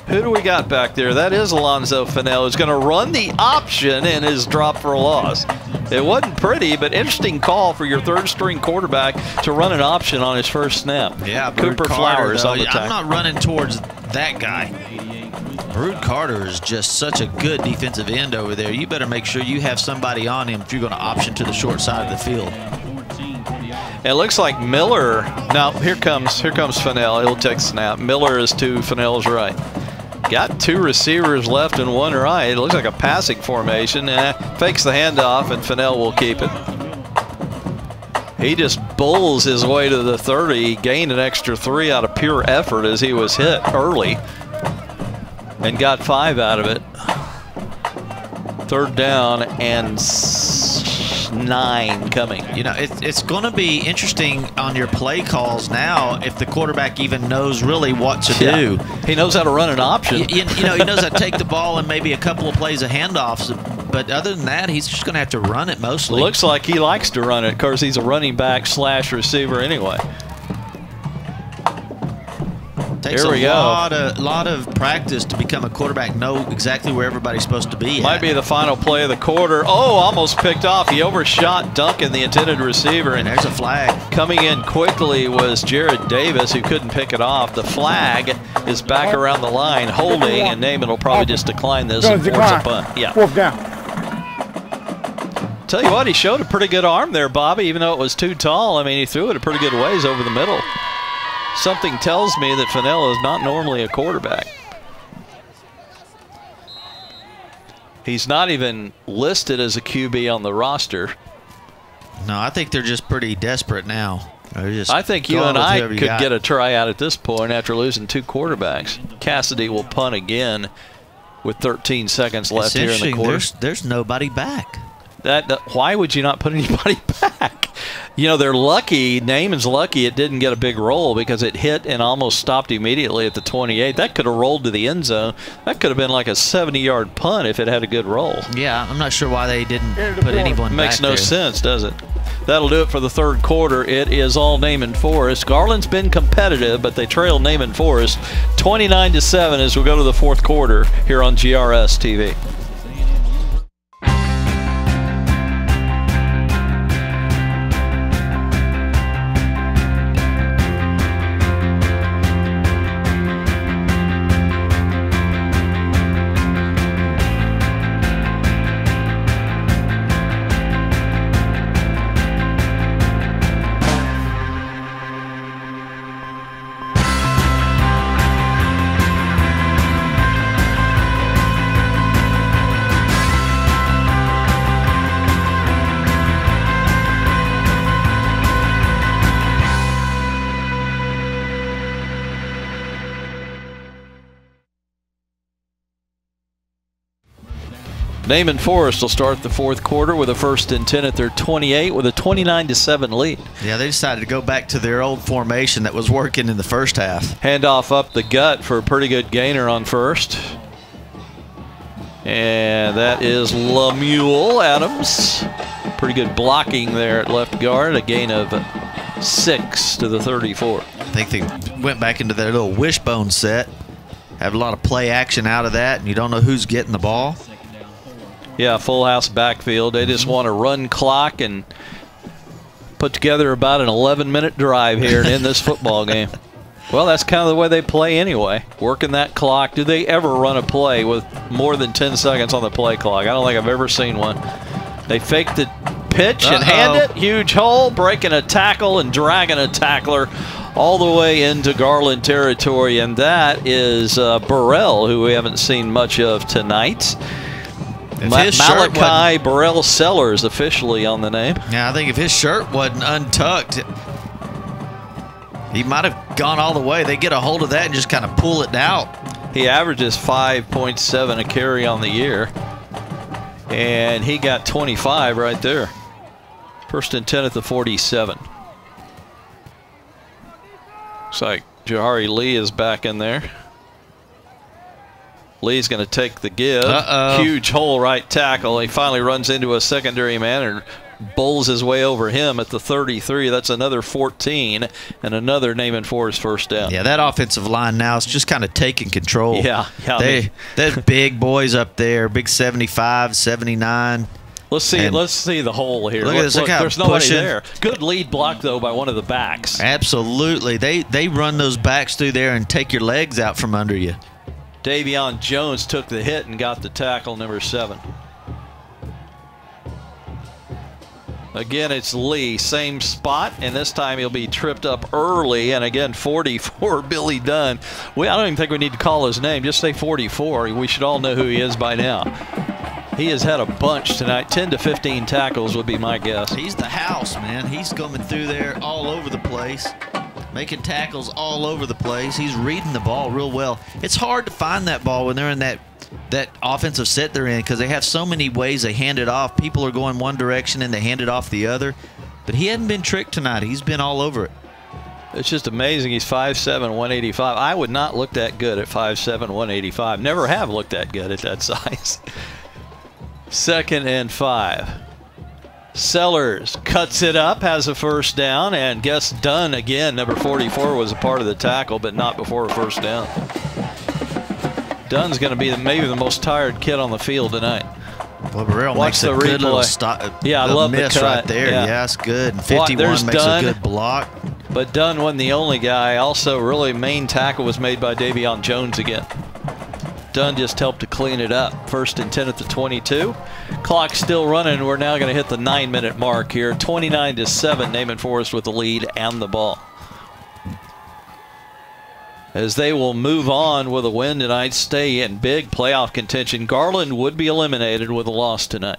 Who do we got back there? That is Alonzo Fennell, who's going to run the option and is dropped for a loss. It wasn't pretty, but interesting call for your 3rd-string quarterback to run an option on his first snap. Yeah, Cooper Flowers on the tackle. I'm not running towards that guy. Brood Carter is just such a good defensive end over there. You better make sure you have somebody on him if you're going to option to the short side of the field. It looks like Miller. Now here comes Fennell. He'll take the snap. Miller is to Fennell's right. Got 2 receivers left and 1 right. It looks like a passing formation. Fakes the handoff, and Fennell will keep it. He just bulls his way to the 30. He gained an extra 3 out of pure effort as he was hit early and got 5 out of it. 3rd down and 9 coming. You know, it's going to be interesting on your play calls now if the quarterback even knows really what to do. He knows how to run an option. You know, he knows how to take the ball and maybe a couple of plays of handoffs. But other than that, he's just going to have to run it mostly. Looks like he likes to run it because he's a running back / receiver anyway. Takes Here we a go. lot of practice to become a quarterback, know exactly where everybody's supposed to be. Might be the final play of the quarter. Oh, almost picked off. He overshot Duncan, the intended receiver. And there's a flag. Coming in quickly was Jared Davis, who couldn't pick it off. The flag is back around the line, holding, and Naaman will probably just decline this and force a punt. Yeah. 4th down. Tell you what, he showed a pretty good arm there, Bobby, even though it was too tall. I mean, he threw it a pretty good ways over the middle. Something tells me that Fennell is not normally a quarterback. He's not even listed as a QB on the roster. No, I think they're just pretty desperate now. I think you and I could get a tryout at this point after losing 2 quarterbacks. Cassidy will punt again with 13 seconds left here in the quarter. There's nobody back. Why would you not put anybody back? You know, they're lucky. Naaman's lucky it didn't get a big roll because it hit and almost stopped immediately at the 28. That could have rolled to the end zone. That could have been like a 70-yard punt if it had a good roll. Yeah, I'm not sure why they didn't put anyone back. Makes no sense, does it? That'll do it for the 3rd quarter. It is all Naaman Forest. Garland's been competitive, but they trailed Naaman Forest 29-7 as we go to the 4th quarter here on GRS TV. Naaman Forest will start the 4th quarter with a 1st and 10 at their 28 with a 29-7 lead. Yeah, they decided to go back to their old formation that was working in the first half. Handoff up the gut for a pretty good gainer on first. And that is Lemuel Adams. Pretty good blocking there at left guard. A gain of 6 to the 34. I think they went back into their little wishbone set. Have a lot of play action out of that, and you don't know who's getting the ball. Yeah, full house backfield. They just want to run clock and put together about an 11-minute drive here and end this football game. Well, that's kind of the way they play anyway, working that clock. Do they ever run a play with more than 10 seconds on the play clock? I don't think I've ever seen one. They fake the pitch and hand it. Huge hole, breaking a tackle and dragging a tackler all the way into Garland territory, and that is Burrell, who we haven't seen much of tonight. Malachi Burrell Sellers officially on the name. Yeah, I think if his shirt wasn't untucked, he might have gone all the way. They get a hold of that and just kind of pull it out. He averages 5.7 a carry on the year, and he got 25 right there. 1st and 10 at the 47. Looks like Jahari Lee is back in there. Lee's going to take the give. Huge hole right tackle. He finally runs into a secondary man and bowls his way over him at the 33. That's another 14 and another Naaman Forest 1st down. Yeah, that offensive line now is just kind of taking control. Yeah. They're big boys up there, big 75, 79. Let's see the hole here. Look at this. Look, there's nobody there. Good lead block, though, by one of the backs. Absolutely. They run those backs through there and take your legs out from under you. Davion Jones took the hit and got the tackle, number 7. Again, it's Lee, same spot, and this time he'll be tripped up early. And again, 44, Billy Dunn. I don't even think we need to call his name. Just say 44. We should all know who he is by now. He has had a bunch tonight. 10 to 15 tackles would be my guess. He's the house, man. He's coming through there all over the place, making tackles all over the place. He's reading the ball real well. It's hard to find that ball when they're in that offensive set they're in because they have so many ways they hand it off. People are going one direction and they hand it off the other. But he hadn't been tricked tonight. He's been all over it. It's just amazing. He's 5'7", 185. I would not look that good at 5'7", 185. Never have looked that good at that size. 2nd and 5. Sellers cuts it up, has a first down, and guess Dunn again, number 44, was a part of the tackle, but not before a first down. Dunn's going to be maybe the most tired kid on the field tonight. Well, Burrell makes a good little stop. Yeah, I love miss the cut right there. Yeah, that's good. And 51 there's makes Dunn, a good block. But Dunn wasn't the only guy. Also, really main tackle was made by Davion Jones again. Dunn just helped to clean it up. 1st and 10 at the 22. Clock still running. We're now going to hit the 9-minute mark here. 29-7. Naaman Forest with the lead and the ball. As they will move on with a win tonight, stay in big playoff contention. Garland would be eliminated with a loss tonight.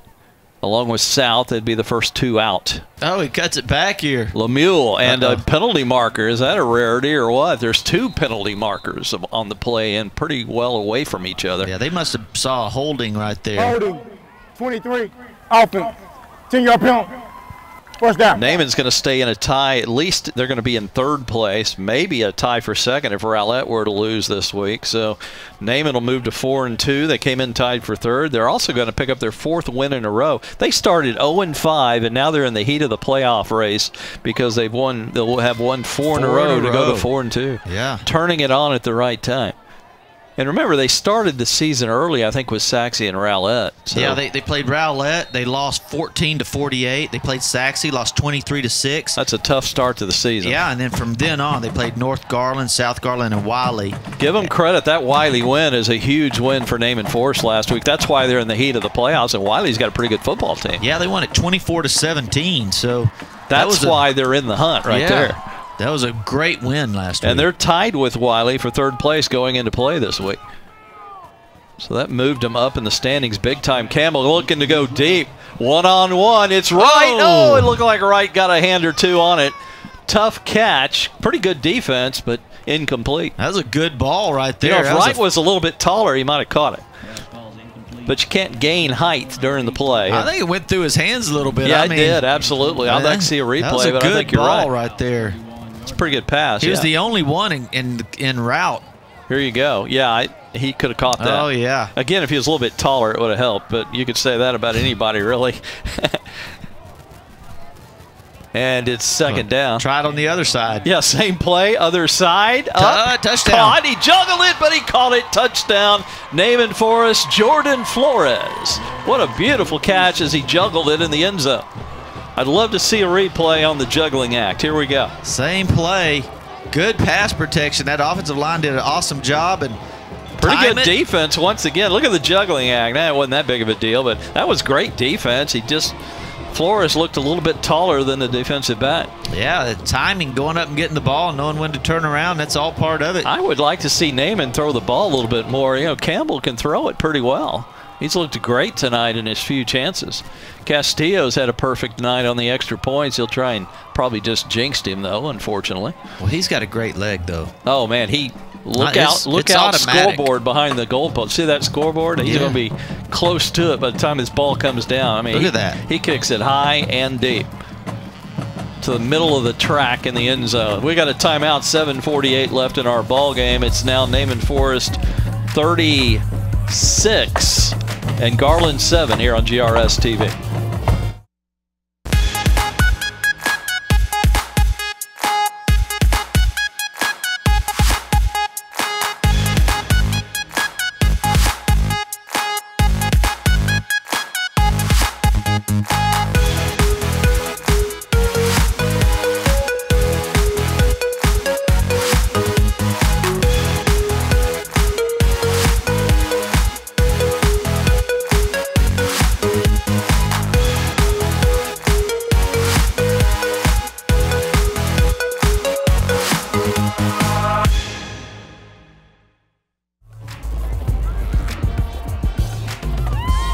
Along with South, they'd be the first 2 out. Oh, he cuts it back here. Lemuel and a penalty marker. Is that a rarity or what? There's 2 penalty markers on the play and pretty well away from each other. Yeah, they must have saw a holding right there. Holding, 23, offense, 10-yard penalty. First down. Naaman's going to stay in a tie. At least they're going to be in 3rd place. Maybe a tie for 2nd if Rowlett were to lose this week. So Naaman will move to 4 and 2. They came in tied for 3rd. They're also going to pick up their 4th win in a row. They started 0 and 5, and now they're in the heat of the playoff race because they've won. They'll have won 4 in a row to go to 4 and 2. Yeah, turning it on at the right time. And remember, they started the season early, I think, with Saxe and Rowlett. So. Yeah, they played Rowlett. They lost 14-48. They played Saxe, lost 23-6. That's a tough start to the season. Yeah, and then from then on, they played North Garland, South Garland, and Wiley. Give them credit. That Wiley win is a huge win for Naaman Forest last week. That's why they're in the heat of the playoffs, and Wiley's got a pretty good football team. Yeah, they won it 24-17. So that's why they're in the hunt right there. That was a great win last week. And they're tied with Wiley for 3rd place going into play this week. So that moved them up in the standings big time. Campbell looking to go deep. One-on-one. It's Wright. Oh, it looked like Wright got a hand or 2 on it. Tough catch. Pretty good defense, but incomplete. That was a good ball right there. You know, if Wright was a little bit taller, he might have caught it. But you can't gain height during the play. I think it went through his hands a little bit. Yeah, it did, absolutely. I'd like to see a replay, but I think you're right. That was a good ball right there. It's a pretty good pass. He was the only one in route. Here you go. Yeah, he could have caught that. Oh, yeah. Again, if he was a little bit taller, it would have helped, but you could say that about anybody, really. And it's 2nd down. Try it on the other side. Yeah, same play, other side. Touchdown. Caught. He juggled it, but he caught it. Touchdown. Naaman Forest, Jordan Flores. What a beautiful catch as he juggled it in the end zone. I'd love to see a replay on the juggling act. Here we go. Same play. Good pass protection. That offensive line did an awesome job. And pretty good defense once again. Look at the juggling act. That wasn't that big of a deal, but that was great defense. Flores looked a little bit taller than the defensive back. Yeah, the timing, going up and getting the ball and knowing when to turn around, that's all part of it. I would like to see Naaman throw the ball a little bit more. You know, Campbell can throw it pretty well. He's looked great tonight in his few chances. Castillo's had a perfect night on the extra points. He'll try and probably just jinxed him, though, unfortunately. Well, he's got a great leg, though. Oh, man, Look out, scoreboard behind the goalpost. See that scoreboard? He's going to be close to it by the time his ball comes down. I mean, look at that. He kicks it high and deep to the middle of the track in the end zone. We got a timeout, 7:48 left in our ball game. It's now Naaman Forest 36 and Garland 7 here on GRS TV.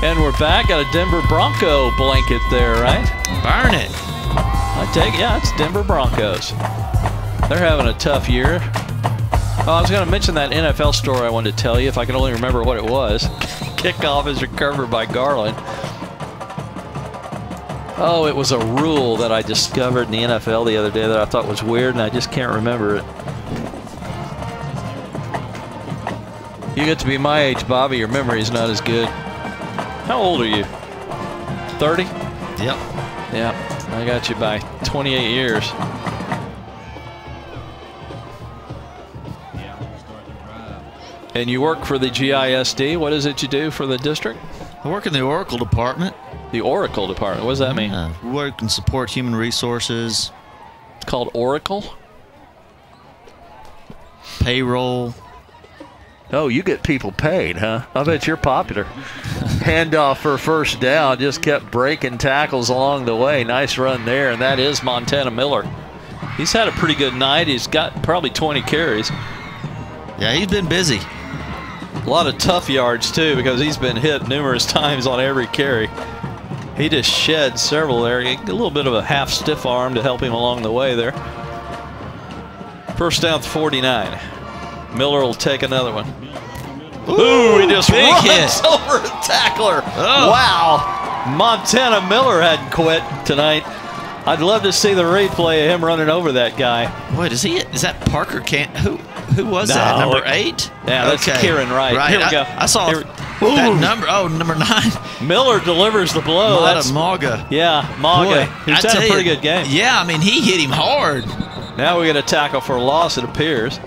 And we're back. Got a Denver Bronco blanket there, right? Burn it. I take it. Yeah, it's Denver Broncos. They're having a tough year. Oh, I was going to mention that NFL story I wanted to tell you if I can only remember what it was. Kickoff is recovered by Garland. Oh, it was a rule that I discovered in the NFL the other day that I thought was weird, and I just can't remember it. You get to be my age, Bobby. Your memory's not as good. How old are you? 30? Yep. Yeah, I got you by 28 years. And you work for the GISD. What is it you do for the district? I work in the Oracle department. The Oracle department. What does that mean? We work and support human resources. It's called Oracle? Payroll. Oh, you get people paid, huh? I bet you're popular. Handoff for first down. Just kept breaking tackles along the way. Nice run there, and that is Montana Miller. He's had a pretty good night. He's got probably 20 carries. Yeah, he's been busy. A lot of tough yards, too, because he's been hit numerous times on every carry. He just shed several there. A little bit of a half stiff arm to help him along the way there. First down 49. Miller will take another one. Ooh, he just runs over a tackler. Oh. Wow. Montana Miller hadn't quit tonight. I'd love to see the replay of him running over that guy. Wait, is that Parker Can't? Who was that? Number 8? Yeah, that's Kieran Wright. Here we go. I saw that number. Oh, number 9. Miller delivers the blow. That's Maga. Yeah, Maga. He's had a pretty good game. Yeah, I mean, he hit him hard. Now we got a tackle for a loss, it appears.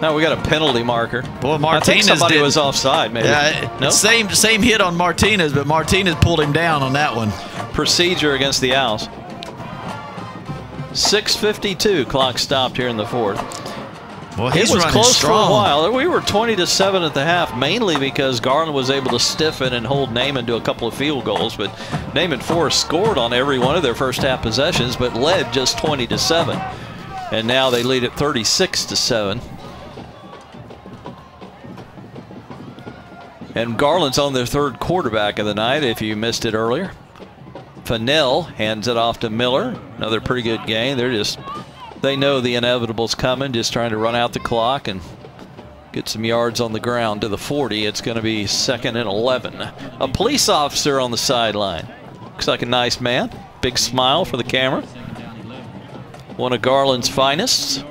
Now we got a penalty marker. Boy, Martinez I think somebody was offside, maybe. Yeah, nope. Same hit on Martinez, but Martinez pulled him down on that one. Procedure against the Owls. 6:52, clock stopped here in the fourth. Well, he's it was close strong for a while. We were 20-7 at the half, mainly because Garland was able to stiffen and hold Naaman to a couple of field goals. But Naaman Forest scored on every one of their first half possessions, but led just 20-7. And now they lead at 36-7. And Garland's on their third quarterback of the night, if you missed it earlier. Fennell hands it off to Miller. Another pretty good game. They know the inevitable's coming, just trying to run out the clock and get some yards on the ground to the 40. It's going to be 2nd and 11. A police officer on the sideline. Looks like a nice man. Big smile for the camera. One of Garland's finest.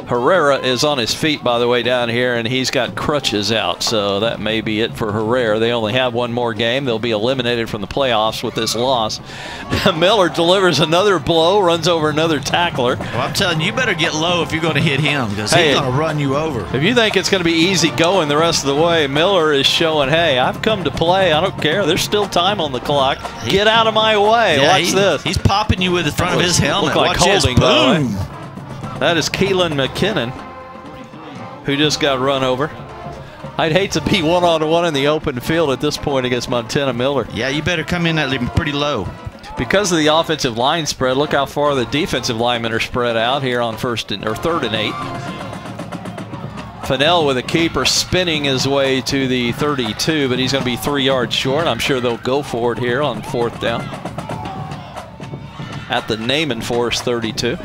Herrera is on his feet, by the way, down here, and he's got crutches out, so that may be it for Herrera. They only have one more game. They'll be eliminated from the playoffs with this loss. Miller delivers another blow, runs over another tackler. Well, I'm telling you, you better get low if you're going to hit him, because he's going to run you over. If you think it's going to be easy going the rest of the way, Miller is showing, hey, I've come to play. I don't care. There's still time on the clock. Get out of my way. Yeah, watch this. He's popping you with the front of his helmet. Look like watch holding, this. by Boom. the way. That is Keelan McKinnon, who just got run over. I'd hate to be one-on-one in the open field at this point against Montana Miller. Yeah, you better come in at pretty low. Because of the offensive line spread, look how far the defensive linemen are spread out here on 3rd and 8. Fennell with a keeper spinning his way to the 32, but he's going to be 3 yards short. I'm sure they'll go for it here on 4th down at the Naaman Forest 32.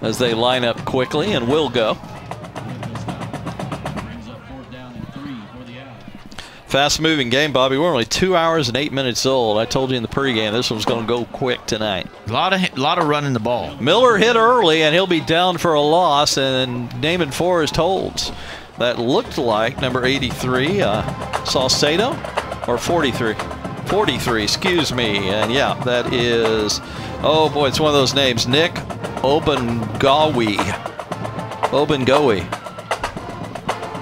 As they line up quickly and will go. Fast-moving game, Bobby. We're only 2 hours and 8 minutes old. I told you in the pregame this one's going to go quick tonight. A lot of running the ball. Miller hit early, and he'll be down for a loss, and Naaman Forest holds. That looked like number 83, Salcedo, or 43. 43, excuse me. And yeah, that is, oh boy, it's one of those names. Nick Obengawi.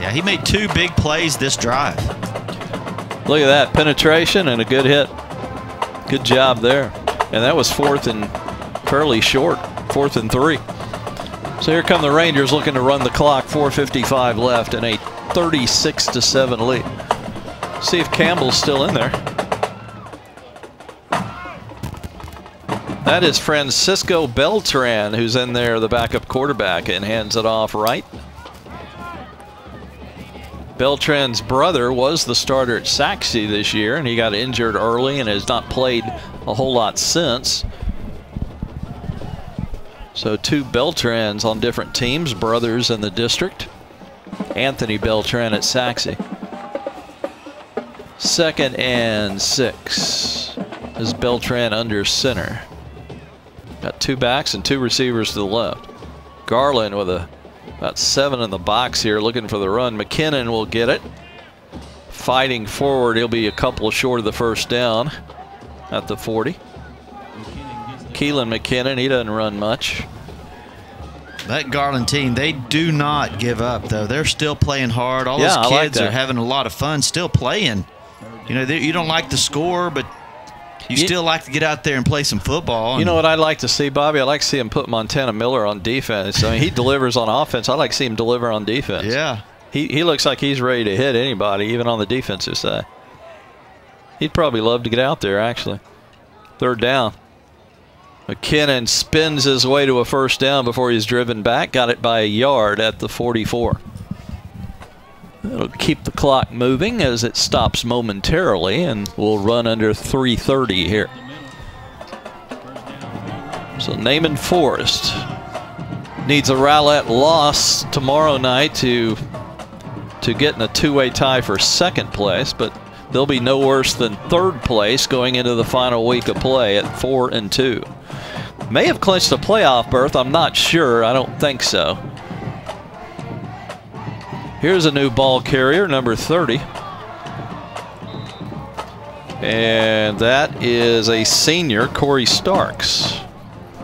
Yeah, he made 2 big plays this drive. Look at that, penetration and a good hit. Good job there. And that was 4th and fairly short, 4th and 3. So here come the Rangers looking to run the clock, 4:55 left and a 36-7 lead. See if Campbell's still in there. That is Francisco Beltran, who's in there, the backup quarterback, and hands it off right. Beltran's brother was the starter at Saxe this year, and he got injured early and has not played a whole lot since. So 2 Beltrans on different teams, brothers in the district. Anthony Beltran at Saxe. 2nd and 6 is Beltran under center. Got 2 backs and 2 receivers to the left. Garland with about 7 in the box here looking for the run. McKinnon will get it. fighting forward. He'll be a couple short of the first down at the 40. Keelan McKinnon, he doesn't run much. That Garland team, they do not give up, though. They're still playing hard. All those kids are having a lot of fun still playing. You know, you don't like the score, but you still like to get out there and play some football. You know what I'd like to see, Bobby? I'd like to see him put Montana Miller on defense. I mean, he delivers on offense. I'd like to see him deliver on defense. Yeah. He looks like he's ready to hit anybody, even on the defensive side. He'd probably love to get out there, actually. Third down. McKinnon spins his way to a first down before he's driven back. Got it by a yard at the 44. It'll keep the clock moving as it stops momentarily, and we'll run under 3:30 here. So Naaman Forest needs a Rowlett loss tomorrow night to get in a two-way tie for second place, but they'll be no worse than third place going into the final week of play at 4-2. May have clinched a playoff berth, I'm not sure. I don't think so. Here's a new ball carrier, number 30. And that is a senior, Corey Starks,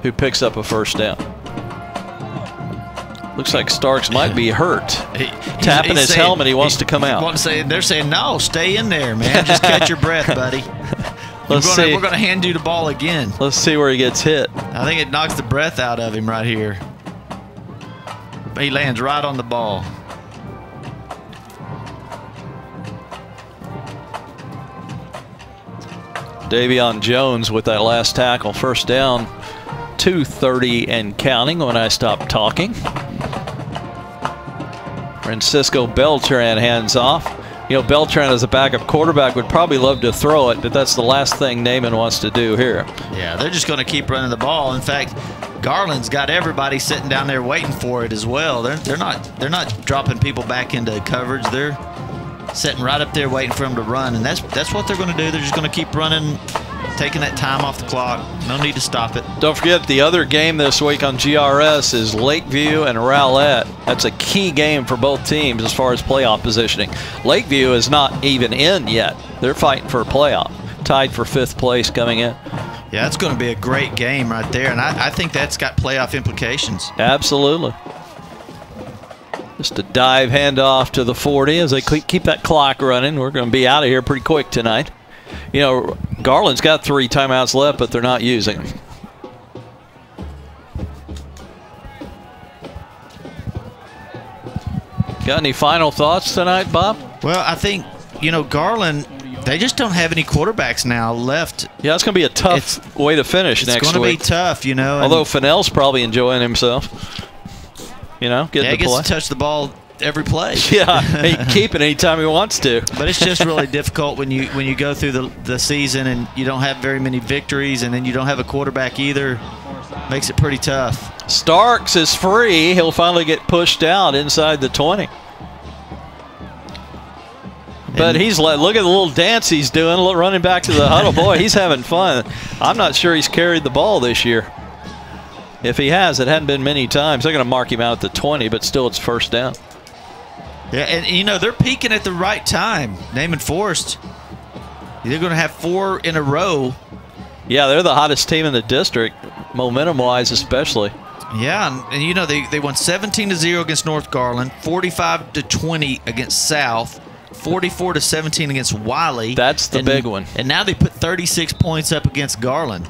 who picks up a first down. Looks like Starks might be hurt. Tapping his helmet, he wants to come out. They're saying, no, stay in there, man. Just catch your breath, buddy. We're going to hand you the ball again. Let's see where he gets hit. I think it knocks the breath out of him right here. He lands right on the ball. Davion Jones with that last tackle. First down, 2:30 and counting when I stop talking. Francisco Beltran hands off. You know, Beltran as a backup quarterback would probably love to throw it, but that's the last thing Naaman wants to do here. Yeah, they're just going to keep running the ball. In fact, Garland's got everybody sitting down there waiting for it as well. They're not dropping people back into coverage. They're sitting right up there waiting for them to run, and that's what they're going to do. They're just going to keep running, taking that time off the clock. No need to stop it. Don't forget, the other game this week on GRS is Lakeview and Rowlett. That's a key game for both teams as far as playoff positioning. Lakeview is not even in yet. They're fighting for a playoff, tied for 5th place coming in. Yeah, that's going to be a great game right there, and I think that's got playoff implications. Absolutely. Just a dive handoff to the 40 as they keep that clock running. We're going to be out of here pretty quick tonight. You know, Garland's got 3 timeouts left, but they're not using them. Got any final thoughts tonight, Bob? Well, I think, you know, Garland, they just don't have any quarterbacks now left. Yeah, it's going to be a tough way to finish next week. It's going to be tough, you know. Although Fennell's probably enjoying himself. You know, he gets to touch the ball every play. Yeah, he can keep it anytime he wants to. But it's just really difficult when you go through the season and you don't have very many victories, and then you don't have a quarterback either. Makes it pretty tough. Starks is free. He'll finally get pushed out inside the 20. But he's like, look at the little dance he's doing, running back to the huddle. Boy, he's having fun. I'm not sure he's carried the ball this year. If he has, it hadn't been many times. They're going to mark him out at the 20, but still it's first down. Yeah, and you know, they're peaking at the right time. Naaman Forest, they're going to have 4 in a row. Yeah, they're the hottest team in the district, momentum-wise especially. Yeah, and you know, they won 17-0 against North Garland, 45-20 against South, 44-17 against Wiley. That's the big one. And now they put 36 points up against Garland.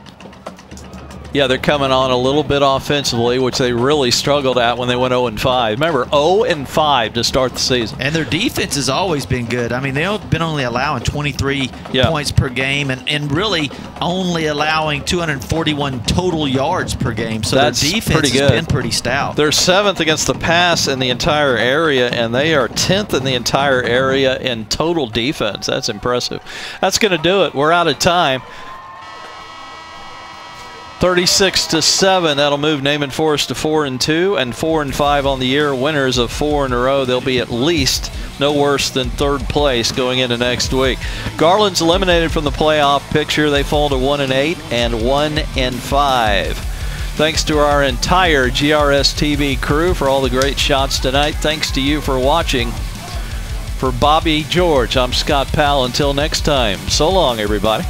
Yeah, they're coming on a little bit offensively, which they really struggled at when they went 0-5. Remember, 0-5 to start the season. And their defense has always been good. I mean, they've been only allowing 23 points per game and really only allowing 241 total yards per game. So that's their defense has been pretty stout. They're 7th against the pass in the entire area, and they are 10th in the entire area in total defense. That's impressive. That's going to do it. We're out of time. 36-7. That'll move Naaman Forest to 4-2 and 4-5 on the year. Winners of 4 in a row. They'll be at least no worse than 3rd place going into next week. Garland's eliminated from the playoff picture. They fall to 1-8 and 1-5. Thanks to our entire GRS TV crew for all the great shots tonight. Thanks to you for watching. For Bobby George, I'm Scott Powell. Until next time, so long, everybody.